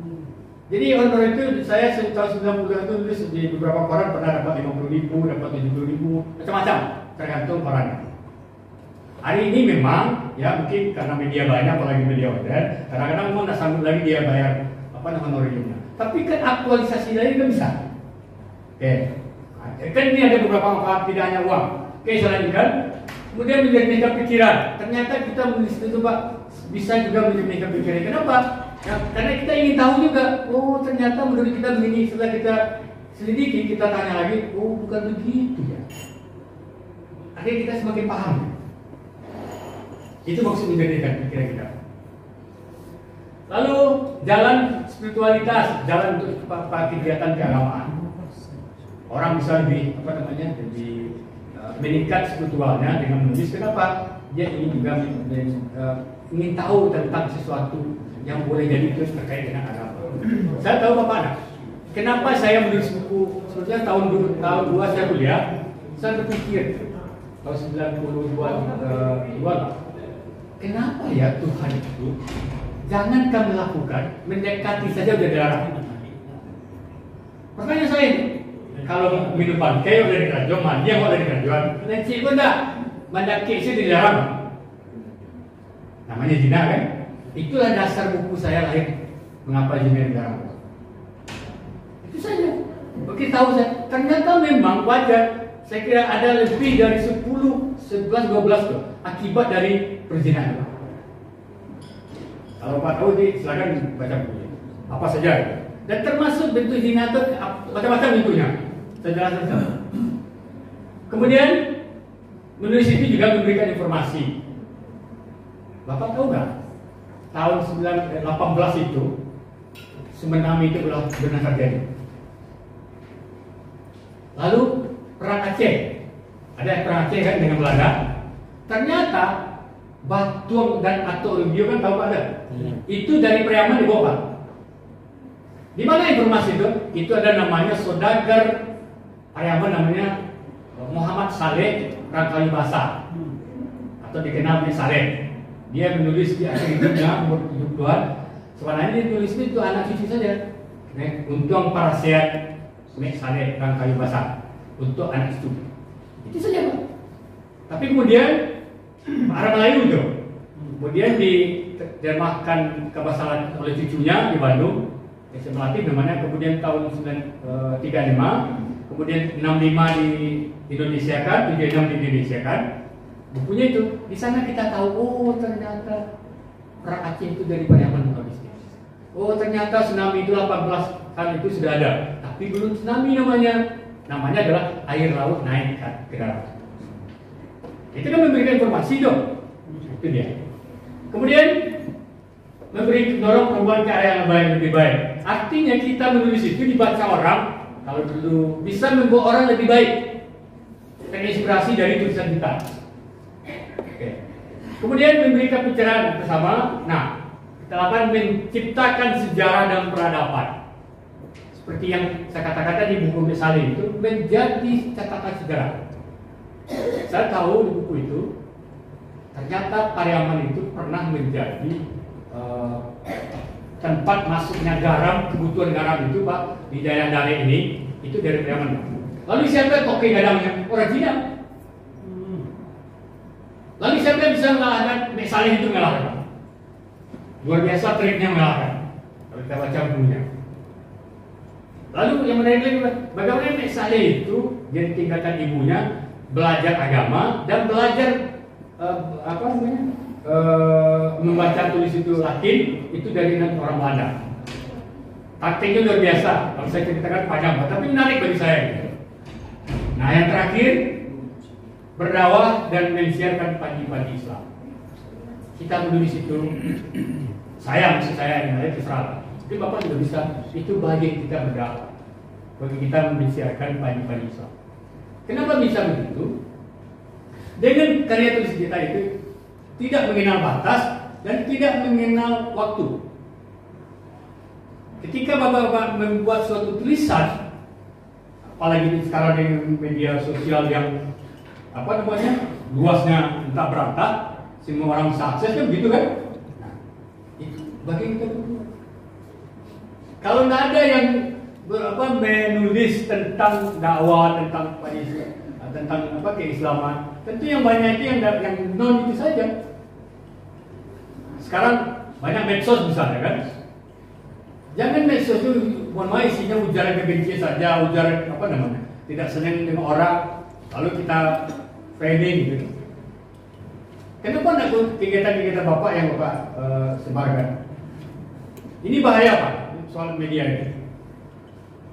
Jadi honor itu saya tahun 90 itu nulis di beberapa koran pernah dapat 50.000, dapat 70.000, macam-macam tergantung korannya. Hari ini memang ya mungkin karena media banyak, apalagi media modern, kadang-kadang memang tidak sanggup lagi dia bayar honorariumnya. Tapi kan aktualisasi lagi kan bisa. Oke, kan ini ada beberapa manfaat, tidak hanya uang. Oke, saya lanjutkan. Kemudian menjernihkan pikiran. Ternyata kita menulis itu Pak bisa juga menjernihkan pikiran. Kenapa? Ya, karena kita ingin tahu juga. Oh ternyata menurut kita begini. Setelah kita selidiki, kita tanya lagi. Oh bukan begitu ya. Akhirnya kita semakin paham. Itu maksud menjernihkan pikiran kita. Lalu jalan spiritualitas, jalan untuk kegiatan keagamaan. Orang bisa lebih lebih meningkat spiritualnya dengan menulis. Kenapa? Dia ingin juga ingin tahu tentang sesuatu yang boleh jadi terus terkait dengan agama. Saya tahu Bapak anak. Kenapa saya menulis buku? Sebetulnya tahun 2 saya kuliah, saya berpikir tahun 92 kenapa ya Tuhan itu jangan kami lakukan mendekati saja udah dilarang. Makanya saya kalau minum bangkai udah dikerajuan, mandi yang udah dikerajuan, nanti pun tak mendaki sih dilarang. Namanya zina kan? Itulah dasar buku saya lahir. Mengapa zina dilarang? Itu saja. Oke tahu saya. Ternyata memang wajar. Saya kira ada lebih dari 10, 11, 12 tuh akibat dari perzinahan. Kalau Pak tahu silakan baca bukunya. Apa saja. Dan termasuk bentuk zina itu macam-macam bentuknya. Saya jelaskan. Kemudian menulis itu juga memberikan informasi. Bapak tahu nggak? Tahun 1918 itu tsunami itu benar terjadi. Lalu perang Aceh, ada perang Aceh kan dengan Belanda. Ternyata Batuang dan Atok Rubio kan tahu Pak ada? Itu dari Priaman dibawa Pak. Di mana informasi itu? Itu ada namanya saudagar Priaman namanya Muhammad Saleh Rangkayu Basah atau dikenal dengan Saleh. Dia menulis di akhir hidupnya umur 70-an. Sebenarnya dia tulis itu anak cucu saja. Untung para sehat Mek Saleh Rangkayu Basah untuk anak cucu. Itu saja Pak. Tapi kemudian Arab Melayu itu kemudian diterjemahkan ke bahasa oleh cucunya di Bandung. Melati namanya, kemudian tahun 35, kemudian 65 di Indonesia kan, 76 di Indonesia kan. Bukunya itu, di sana kita tahu, oh ternyata perang Aceh itu dari Priaman bukan bisnis. Oh ternyata tsunami itu 18 kan itu sudah ada, tapi belum tsunami namanya. Namanya adalah air laut naik ke darat. Itu kan memberikan informasi dong. Itu dia. Kemudian mendorong perubahan ke arah yang lebih baik. Artinya kita menulis itu dibaca orang, kalau dulu bisa membuat orang lebih baik. Terinspirasi dari tulisan kita. Oke. Kemudian memberikan pencerahan bersama. Nah, ke-8 menciptakan sejarah dan peradaban. Seperti yang saya katakan tadi di buku Mesalin itu menjadi catatan sejarah. Saya tahu di buku itu ternyata Pariaman itu pernah menjadi tempat masuknya garam, kebutuhan garam itu Pak di daerah Dare ini itu dari Pariaman. Lalu siapa toke gadangnya? Orang Cina. Lalu siapa yang bisa mengalahkan Mesalin itu mengalahkan? Luar biasa triknya mengalahkan. Kalau kita baca bukunya. Lalu yang menarik lagi, bagaimana Mek Saleh itu dia ditinggalkan ibunya, belajar agama dan belajar membaca tulis itu Latin itu dari orang Belanda. Taktiknya luar biasa. Kalau saya ceritakan panjang, tapi menarik bagi saya. Nah yang terakhir berdakwah dan mensiarkan pagi-pagi Islam. Kita menulis itu, maksud saya yang lain terserah. Tapi Bapak juga bisa, itu bagi kita berdakwah, bagi kita mensiarkan pagi-pagi Islam. Kenapa bisa begitu? Dengan karya tulis kita itu tidak mengenal batas dan tidak mengenal waktu. Ketika Bapak membuat suatu tulisan, apalagi sekarang dengan media sosial yang luasnya entah berantah, semua orang bisa akses kan begitu kan? Nah, itu bagi kita berdua. Kalau tidak ada yang menulis tentang dakwah, tentang keislaman, tentu yang banyak itu yang non itu saja. Sekarang banyak medsos misalnya kan? Jangan medsos itu mohon maaf isinya ujaran kebencian saja, ujaran tidak senang dengan orang, lalu kita framing gitu. Kenapa tidak kegiatan-kegiatan Bapak yang Bapak sebarkan? Ini bahaya Pak. Soal media ini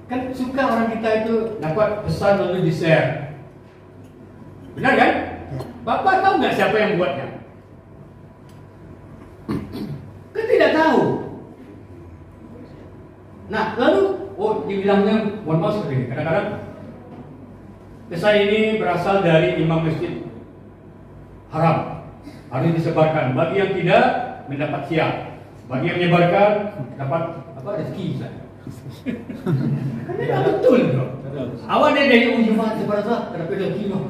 kan suka orang kita itu dapat pesan lalu di-share, benar kan? Bapak tahu nggak siapa yang buatnya? Kan tidak tahu. Nah lalu dibilangnya mohon maaf seperti ini. Kadang-kadang pesan ini berasal dari imam masjid haram, harus disebarkan. Bagi yang tidak mendapat siap, bagi yang menyebarkan dapat rezeki misalnya. Karena betul dong. Awak dari ujung sebarlah dapat rezeki loh.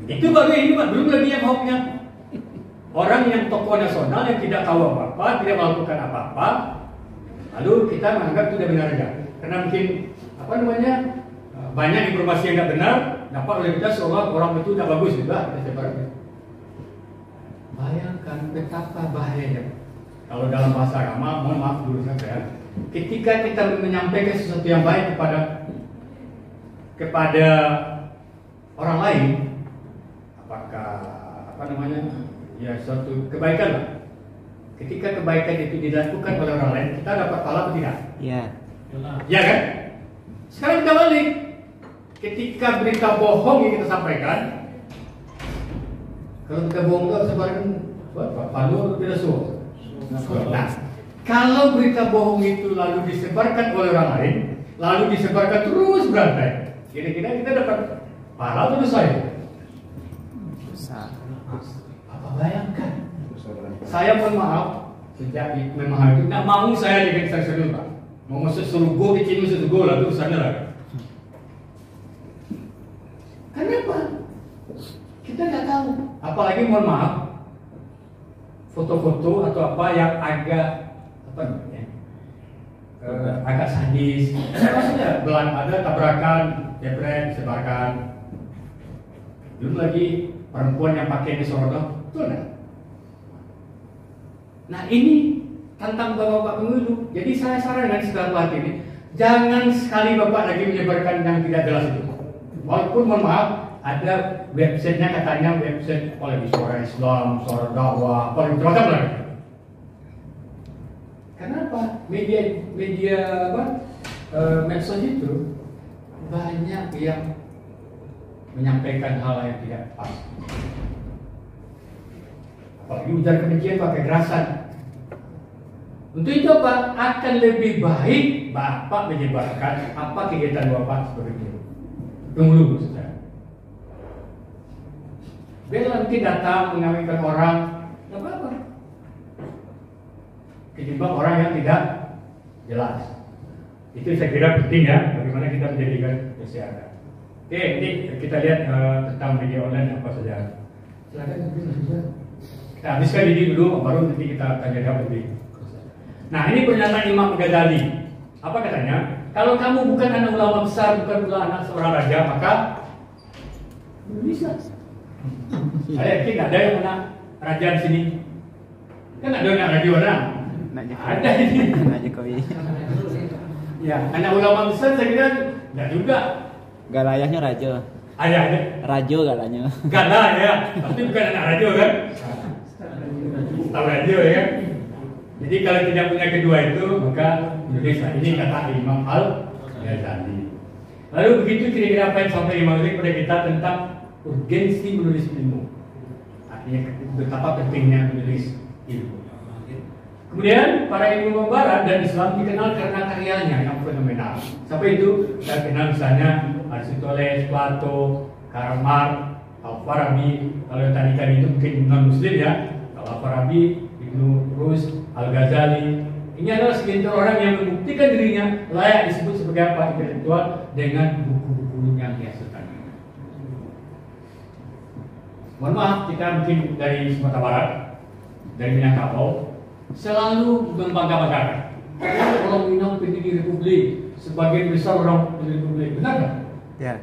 Itu baru ini Pak, belum lagi yang hoaxnya. Orang yang tokoh nasional yang tidak tahu apa-apa, tidak melakukan apa-apa, lalu kita menganggap itu tidak benar aja. Karena mungkin banyak informasi yang tidak benar dapat oleh kita seolah orang itu tidak bagus juga kita sebarkan. Bayangkan betapa bahayanya. Kalau dalam bahasa agama, mohon maaf dulu saya, ketika kita menyampaikan sesuatu yang baik kepada orang lain, apakah suatu kebaikan lah. Ketika kebaikan itu dilakukan oleh orang lain, kita dapat pahala atau tidak? Iya. Ya kan? Sekarang kita balik. Ketika berita bohong yang kita sampaikan, kalau kita bohong itu sebarkan Pandu tidak suka. Nah, kalau berita bohong itu lalu disebarkan oleh orang lain, lalu disebarkan terus berantai, kira-kira kita dapat pahala atau dosa ya? Dosa. Apa bayangkan? Saya mohon maaf, sejak memang itu tidak mau saya dengan saya Pak. Mau masuk surga, kecil masuk surga lah itu sana lah. Kenapa? Kita nggak tahu. Apalagi mohon maaf, foto-foto atau apa yang agak agak sadis. Maksudnya ada tabrakan, jebret, sebarkan. Belum lagi perempuan yang pakai disorot, betul nggak? Nah ini tentang bapak-bapak pemilu. Jadi saya sarankan setelah ini, jangan sekali bapak lagi menyebarkan yang tidak jelas itu. Walaupun mohon maaf, ada websitenya katanya website apalagi suara Islam, suara dakwah, apalagi macam lagi. Kenapa? Media medsos itu banyak yang menyampaikan hal yang tidak pas. Apalagi ujar kebencian pakai kekerasan. Untuk itu apa? Akan lebih baik Bapak menyebarkan apa kegiatan Bapak seperti itu. Tunggu dulu, saudara. Biar nanti datang mengaminkan orang, nggak apa-apa. Ketimbang orang yang tidak jelas. Itu saya kira penting ya, bagaimana kita menjadikan kesehatan. Oke, ini kita lihat tentang media online apa saja. Silakan mungkin bisa. Kita habiskan ini dulu, baru nanti kita tanya jawab lebih. Nah, ini pernyataan Imam Ghazali. Apa katanya? Kalau kamu bukan anak ulama besar, bukan pula anak seorang raja, maka bisa. Saya yakin ada yang anak raja di sini. Kan ada anak raja orang. Ada ini. Anak Jokowi. Ya, anak ulama besar saya kira enggak juga. Galayahnya raja. Ayahnya Rajo galanya. galah ya, tapi bukan anak raja kan? Tahu raja ya. Jadi kalau tidak punya kedua itu, maka Indonesia ini kata Imam Al-Ghazali. Lalu begitu kira-kira apa yang sampai Imam Ghazali kepada kita tentang urgensi menulis ilmu. Artinya betapa pentingnya menulis ilmu. Kemudian para ilmuwan Barat dan Islam dikenal karena karyanya yang fenomenal. Sampai itu saya kenal misalnya Aristoteles, Plato, Karl Marx, Al-Farabi. Kalau yang tadi itu mungkin non Muslim ya. Kalau Al-Farabi, Ibnu Rus, Al-Ghazali. Ini adalah segelintir orang yang membuktikan dirinya layak disebut sebagai apa? Intelektual dengan buku-buku yang dia suka. Mohon maaf, kita mungkin dari Sumatera Barat, dari Minangkabau, selalu membangga-banggakan orang Minang pendiri Republik, sebagian besar orang pendiri Republik, benar nggak? Ya.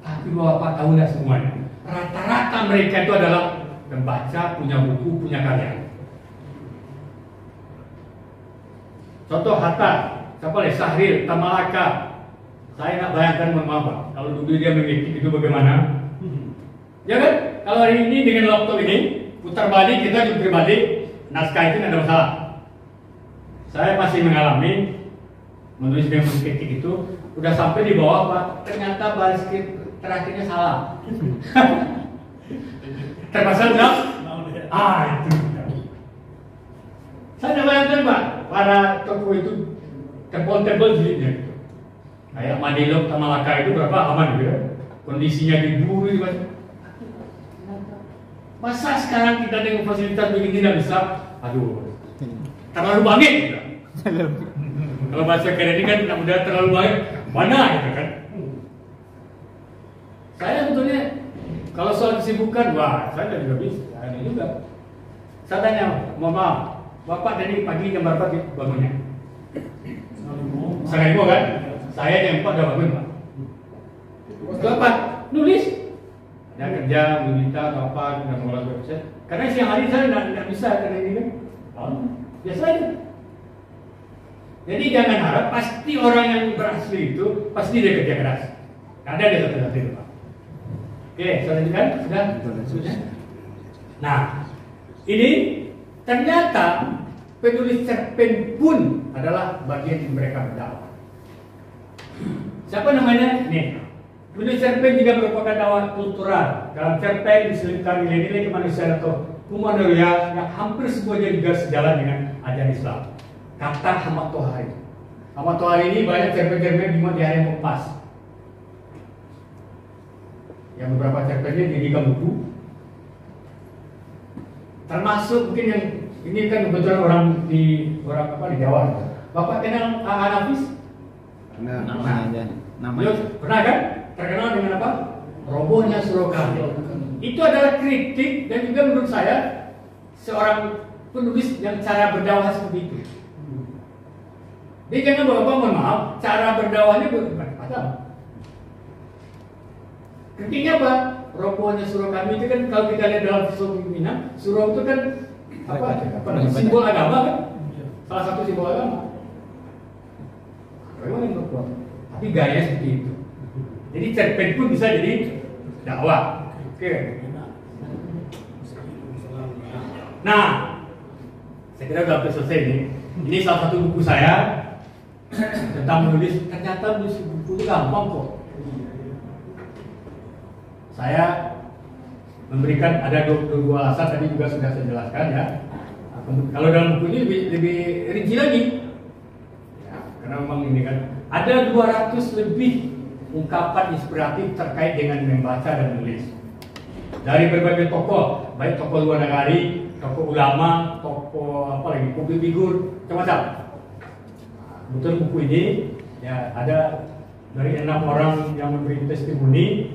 Tapi Bapak tahu nggak semuanya? Rata-rata mereka itu adalah pembaca, punya buku, punya karya. Contoh Hatta, siapa lagi? Sahril, Tamalaka. Saya nggak bayangkan, mohon maaf Pak, kalau dulu dia mengetik itu bagaimana? Ya kan? Kalau hari ini dengan laptop ini putar balik, kita juga balik, naskah itu tidak ada masalah. Saya masih mengalami menulis dengan ketik itu, udah sampai di bawah Pak, ternyata baris terakhirnya salah. Terpaksa enggak? Itu. Saya tidak bayangkan Pak, para tokoh itu tebal-tebal jilidnya gitu. Kayak Madilog Tamalaka itu berapa aman gitu ya? Kondisinya diburu gitu. Masa sekarang kita dengan fasilitas begini tidak bisa? Aduh, terlalu bangit gitu. Kalau bahasa Kennedy kan tidak mudah terlalu bangit, mana gitu kan? Saya sebetulnya kalau soal kesibukan, wah saya juga bisa, ini juga. Saya tanya, mohon maaf, Bapak tadi pagi jam berapa bangunnya? Setengah 5 kan? Saya jam 4 udah bangun Pak. Waktu apa? Nulis. Ada kerja, meminta atau apa, tidak mengolah website. Karena siang hari saya tidak bisa karena ini kan. Biasa aja. Jadi jangan harap pasti orang yang berhasil itu pasti dia kerja keras. Ada dia satu-satu itu Pak. Oke, saya lanjutkan. Sudah? Nah, ini ternyata penulis cerpen pun adalah bagian yang mereka berdakwah. Siapa namanya? Nih. Menulis cerpen juga merupakan dakwah kultural. Dalam cerpen diselipkan nilai-nilai kemanusiaan atau humanitaria yang hampir semuanya juga sejalan dengan ajaran Islam. Kata Ahmad Tohari. Ahmad Tohari ini banyak cerpen-cerpen di hari Kompas. Yang beberapa cerpennya dijadikan buku. Termasuk mungkin yang ini kan kebetulan orang di Jawa. Bapak kenal Nafis? Namanya. Pernah kan? Terkenal dengan apa? Robohnya Surakami. Itu adalah kritik dan juga menurut saya seorang penulis yang cara berdakwah seperti itu. Dia jangan Bapak mohon maaf, cara berdakwahnya bukan padam. Kritiknya apa? Robohnya Surakami itu kan kalau kita lihat dalam filosofi Minang, surau itu kan simbol agama kan? Salah satu simbol agama. Bagaimana yang berkuat? Tapi gaya seperti itu. Jadi cerpen pun bisa jadi dakwah. Oke. Nah, Saya kira udah hampir selesai ini. Ini salah satu buku saya tentang menulis. Ternyata menulis buku itu gampang kok. Saya memberikan ada dua alasan tadi juga sudah saya jelaskan ya. Kalau dalam buku ini lebih rinci lagi. Ya, karena memang ini kan ada 200 lebih ungkapan inspiratif terkait dengan membaca dan menulis. Dari berbagai tokoh, baik tokoh luar negari, tokoh ulama, tokoh apa lagi, publik figur, macam-macam. Betul buku ini ya ada dari 6 orang yang memberi testimoni.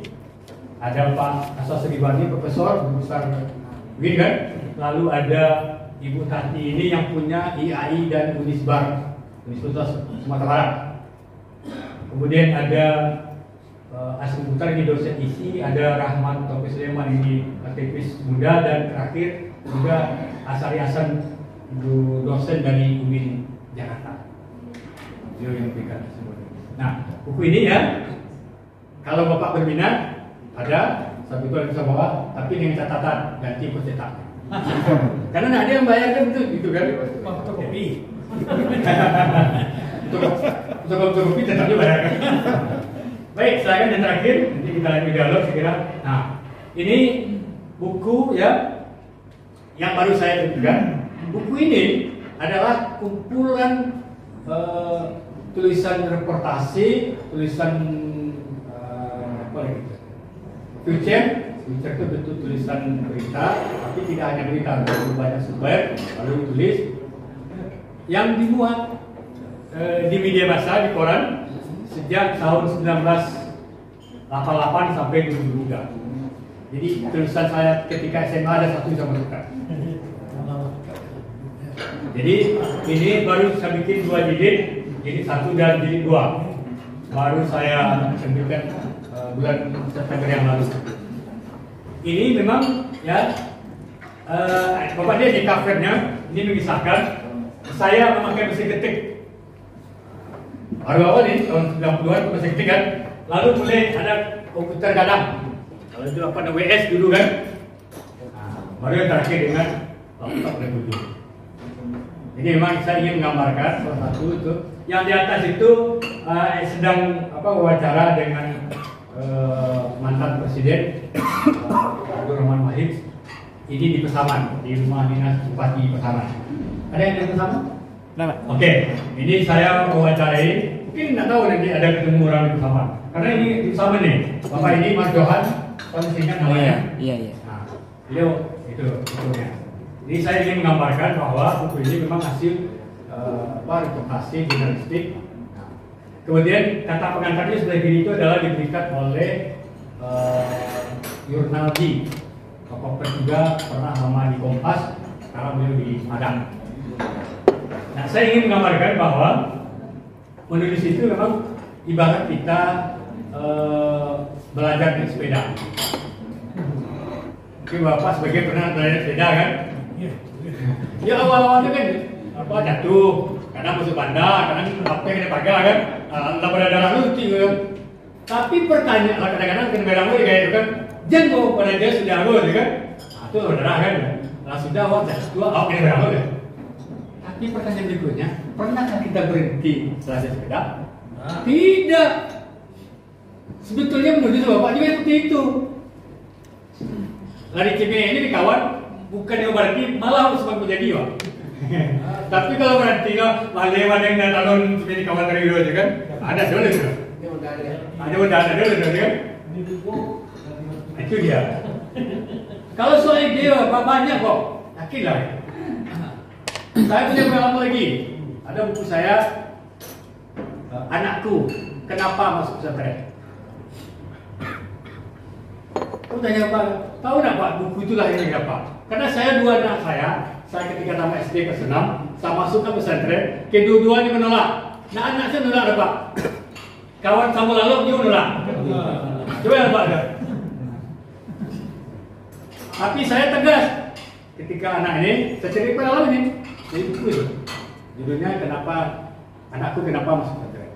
Ada Pak Asas Ribani, Profesor besar UIN kan. Lalu ada Ibu Tati ini yang punya IAI dan Unisbar, Universitas Sumatera Barat. Kemudian ada Asri Putar ini dosen isi, ada Rahmat Taufik Sulaiman ini aktivis muda, dan terakhir juga Asari Hasan, dosen dari UIN Jakarta. Beliau yang memberikan testimoni. Nah, buku ini ya, kalau Bapak berminat ada satu itu yang bisa bawa, tapi dengan catatan ganti pencetak. Karena ada yang bayar kan betul gitu kan? Fotokopi. Fotokopi tetapnya bayar kan? Baik, silakan yang terakhir, nanti kita lanjut dialog sekira. Nah, ini buku ya yang baru saya terbitkan. Buku ini adalah kumpulan tulisan reportase, tulisan apa lagi? Future itu bentuk tulisan berita, tapi tidak hanya berita, banyak sumber lalu ditulis yang dimuat di media massa, di koran sejak tahun 1988 sampai 2003. Jadi tulisan saya ketika SMA ada satu sama bukan. Jadi ini baru saya bikin 2 jilid, jadi 1 dan jilid 2. Baru saya terbitkan bulan September yang lalu. Ini memang ya Bapak dia di covernya ini mengisahkan saya memakai mesin ketik. Baru awal nih tahun 90-an mesin ketik kan. Lalu mulai ada komputer gadang. Kalau itu apa ada WS dulu kan. Nah, baru yang terakhir dengan laptop dan buku. Jadi memang saya ingin menggambarkan salah satu itu yang di atas itu sedang wawancara dengan mantan presiden Abdurrahman Wahid. Ini di Pesaman, di rumah dinas Bupati Pesaman. Ada yang di Pesaman? Oke, ini saya mewawancarai. Mungkin nggak tahu nanti ada ketemu orang di Pesaman. Karena ini di Pesaman nih. Bapak ini Mas Johan, saya singkat namanya. Iya. Nah, beliau itu bukunya. Jadi saya ingin menggambarkan bahwa buku ini memang hasil reportase jurnalistik. Kemudian kata pengantarnya sebelah kiri itu adalah diberikan oleh Yurnaldi. Bapak juga pernah lama di Kompas, sekarang beliau di Padang. Nah, saya ingin menggambarkan bahwa menulis itu memang ibarat kita belajar naik sepeda. Mungkin Bapak sebagai pernah belajar sepeda kan? Ya awal-awalnya kan jatuh, kadang masuk bandar, kadang apa yang ada pagar kan? Lah pada darah lucu kan. Tapi pertanyaan kadang-kadang kena merah kayak itu kan. Jangan kok pada dia sudah awal kan? Itu darah kan. Lah sudah awal jatuh, awal kena merah kan. Tapi pertanyaan berikutnya, pernahkah kita berhenti setelah sepeda? Tidak. Sebetulnya menurut Bapak juga seperti itu. Lari cemeng ini di kawan, bukan yang berarti malah sebab menjadi Pak. Tapi kalau berarti malah yang dan talon seperti kawan dari dulu aja kan? Ada sebenarnya juga. Ada ada dulu kan? Itu dia. Kalau soal ide Pak banyak kok, yakinlah. Saya punya pengalaman lagi. Ada buku saya, Anakku, Kenapa Masuk Pesantren. Aku tanya Pak, tahu nggak Pak buku itu lahirnya apa? Karena saya 2 anak saya ketika tamat SD kelas 6, saya masuk ke pesantren, kedua-duanya menolak. Nah anak saya menolak ada Pak. Kawan kamu lalu dia menolak. Coba ya Pak ada. Tapi saya tegas ketika anak ini, saya cari pengalaman ini. Jadi buku itu judulnya Anakku Kenapa Masuk Pesantren.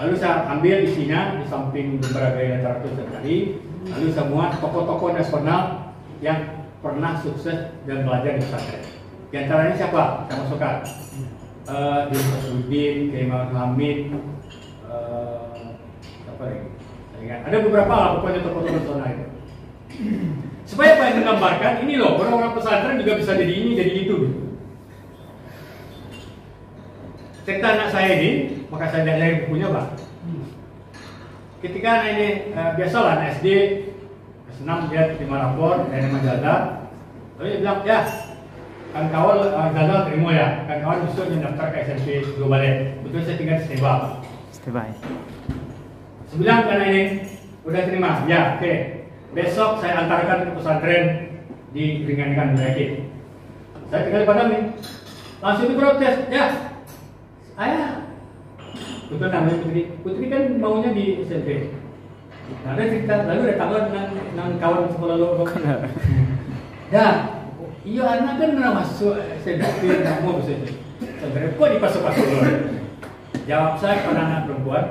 Lalu saya ambil isinya di samping berbagai literatur tadi, lalu semua tokoh-tokoh nasional yang pernah sukses dan belajar di pesantren. Di antaranya siapa? Saya masukkan. Di Masudin, Kemal Hamid, apa lagi? Saya ingat. Ada beberapa lah pokoknya tokoh-tokoh personal itu. Supaya apa yang menggambarkan ini loh, orang-orang pesantren juga bisa jadi ini, jadi itu. Cerita anak saya ini, maka saya dari bukunya Pak. Ketika anak ini biasalah anak SD S6 dia terima rapor dari majalah, lalu dia bilang ya kan kawan gagal terima ya, kan kawan besok yang daftar ke SMP Globalet, betul saya tinggal di Steba. Saya bilang ke anak ini udah terima, ya oke. Besok saya antarkan ke pesantren di ringankan Bukit. Saya tinggal di Padang nih, langsung diprotes, ya ayah. Betul namanya Putri kan maunya di SMP. Nah, ada cerita, lalu ada kawan dengan kawan sekolah lo. Ya, iya anak kan pernah masuk SMP, mau bisa itu. Sebenarnya kok dipasuk-pasuk lo? Jawab saya kepada anak perempuan,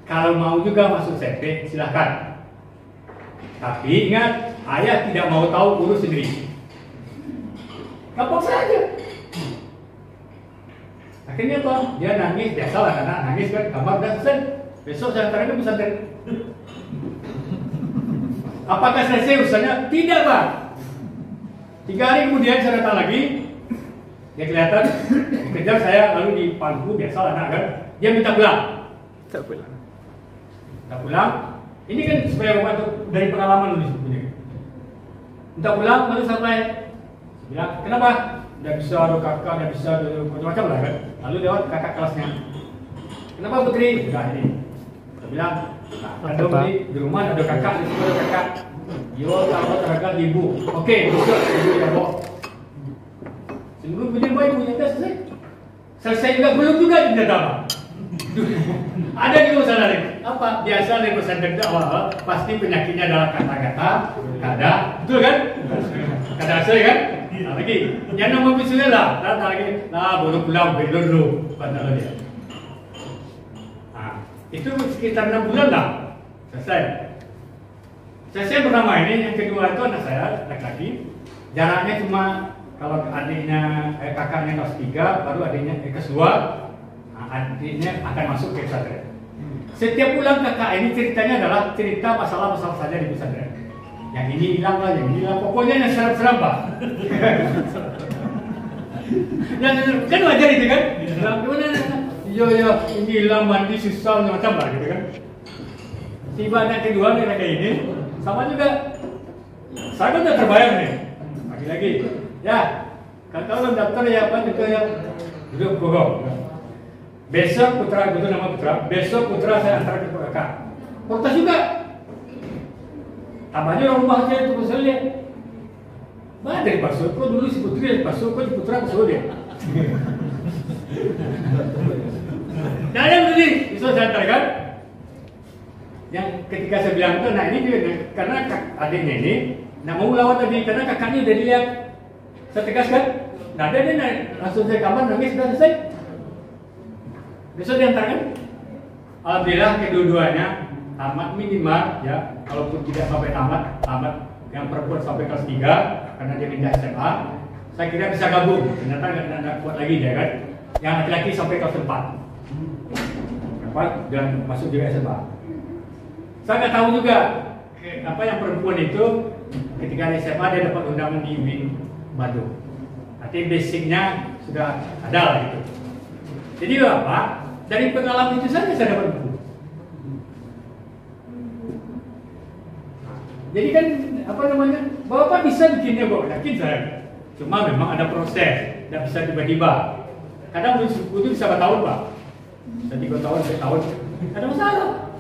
kalau mau juga masuk SMP silahkan. Tapi ingat, ayah tidak mau tahu urus sendiri. Gampang saja. Akhirnya apa? Dia nangis, biasalah karena nangis kan, kamar udah selesai. Besok saya antarkan ke pesantren. Apakah selesai urusannya? Tidak, Pak. 3 hari kemudian saya datang lagi. Dia kelihatan dikejar saya lalu di pangku, biasalah anak kan. Dia minta pulang. Minta pulang. Ini kan supaya Bapak tuh dari pengalaman nulis bukunya. Minta pulang lalu sampai bilang, kenapa? Udah bisa ada kakak, udah bisa ada macam-macam lah kan. Lalu lewat kakak kelasnya. Kenapa Putri? Udah ini. Saya bilang, nah, di rumah ada kakak, di situ ada kakak. Yo, kalau terangkat ibu. Oke, besok ibu ya bawa. Seminggu kemudian bawa ibunya dah selesai. Selesai juga belum juga tidak tahu. Ada juga masalah nih. Apa? Biasa nih pesantren itu awal pasti penyakitnya adalah kata-kata, kada, betul kan? Kada asal kan? Nah, lagi, yang nama misalnya lah, lagi, baru pulang belum dulu, padahal dia. Nah, itu sekitar 6 bulan lah, selesai. Selesai pertama ini, yang kedua itu anak saya, laki-laki, jaraknya cuma kalau adiknya, kakaknya kelas 3, baru adiknya kelas 2, adiknya akan masuk ke pesantren. Setiap pulang kakak ini ceritanya adalah cerita masalah-masalah saja di pesantren. Yang ini hilang lah, yang ini hilang, pokoknya yang seram-seram Pak. Yang kan wajar itu kan? Gimana? Iya, ini hilang mandi susah macam lah gitu kan. Tiba anak kedua nih kayak ini, sama juga. Saya kan udah terbayang nih. Lagi-lagi, ya, kalau daftar ya apa itu ya, duduk bohong. Besok putra, itu nama putra. Besok putra saya antar ke kakak. Protes juga. Tambahnya orang rumah saya itu saya lihat. Mana dari Pasuk? Kok dulu si Putri dari Pasuk, kok di putra ke dia? Nah yang begini, bisa saya antarkan. Yang ketika saya bilang itu, nah ini juga karena adiknya ini nak mau lawan tadi karena kakaknya udah dilihat. Saya tegaskan. Nah dia langsung saya kamar nangis sudah selesai. Besok diantarkan. Alhamdulillah kedua-duanya tamat minimal ya, kalaupun tidak sampai tamat yang perempuan sampai kelas 3 karena dia pindah SMA. Saya kira bisa gabung, ternyata nggak kuat lagi dia kan. Yang laki-laki sampai kelas 4 dan masuk juga SMA. Saya nggak tahu juga apa yang perempuan itu ketika di SMA dia dapat undangan di UIN Bandung. Artinya basicnya sudah ada lah gitu. Jadi apa? Dari pengalaman itu saja saya dapat buku. Jadi kan apa namanya? Bapak bisa bikinnya Bapak, yakin saya. Cuma memang ada proses, tidak bisa tiba-tiba. Kadang butuh bisa bertahun Pak. Bisa 3 tahun, 4 tahun. Ada masalah.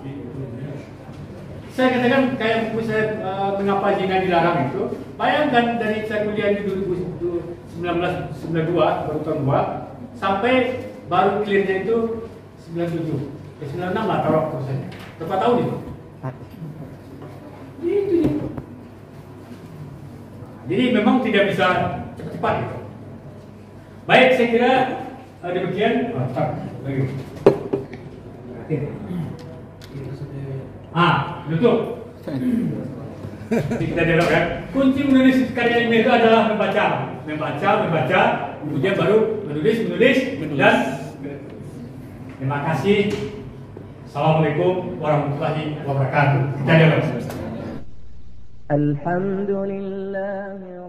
Saya katakan kayak buku saya mengapa zina dilarang itu. Bayangkan dari saya kuliah di 1992 baru tahun 2 sampai baru clearnya itu 97, 96 lah taruh prosesnya. Berapa tahun itu? Itu ya. Jadi memang tidak bisa cepat-cepat gitu. Baik, saya kira demikian. Lagi. Betul. Kita dialog kan. Kunci menulis karya ilmiah itu adalah membaca. membaca, kemudian baru menulis, dan terima kasih. Assalamualaikum warahmatullahi wabarakatuh. Kita jalan. Alhamdulillah.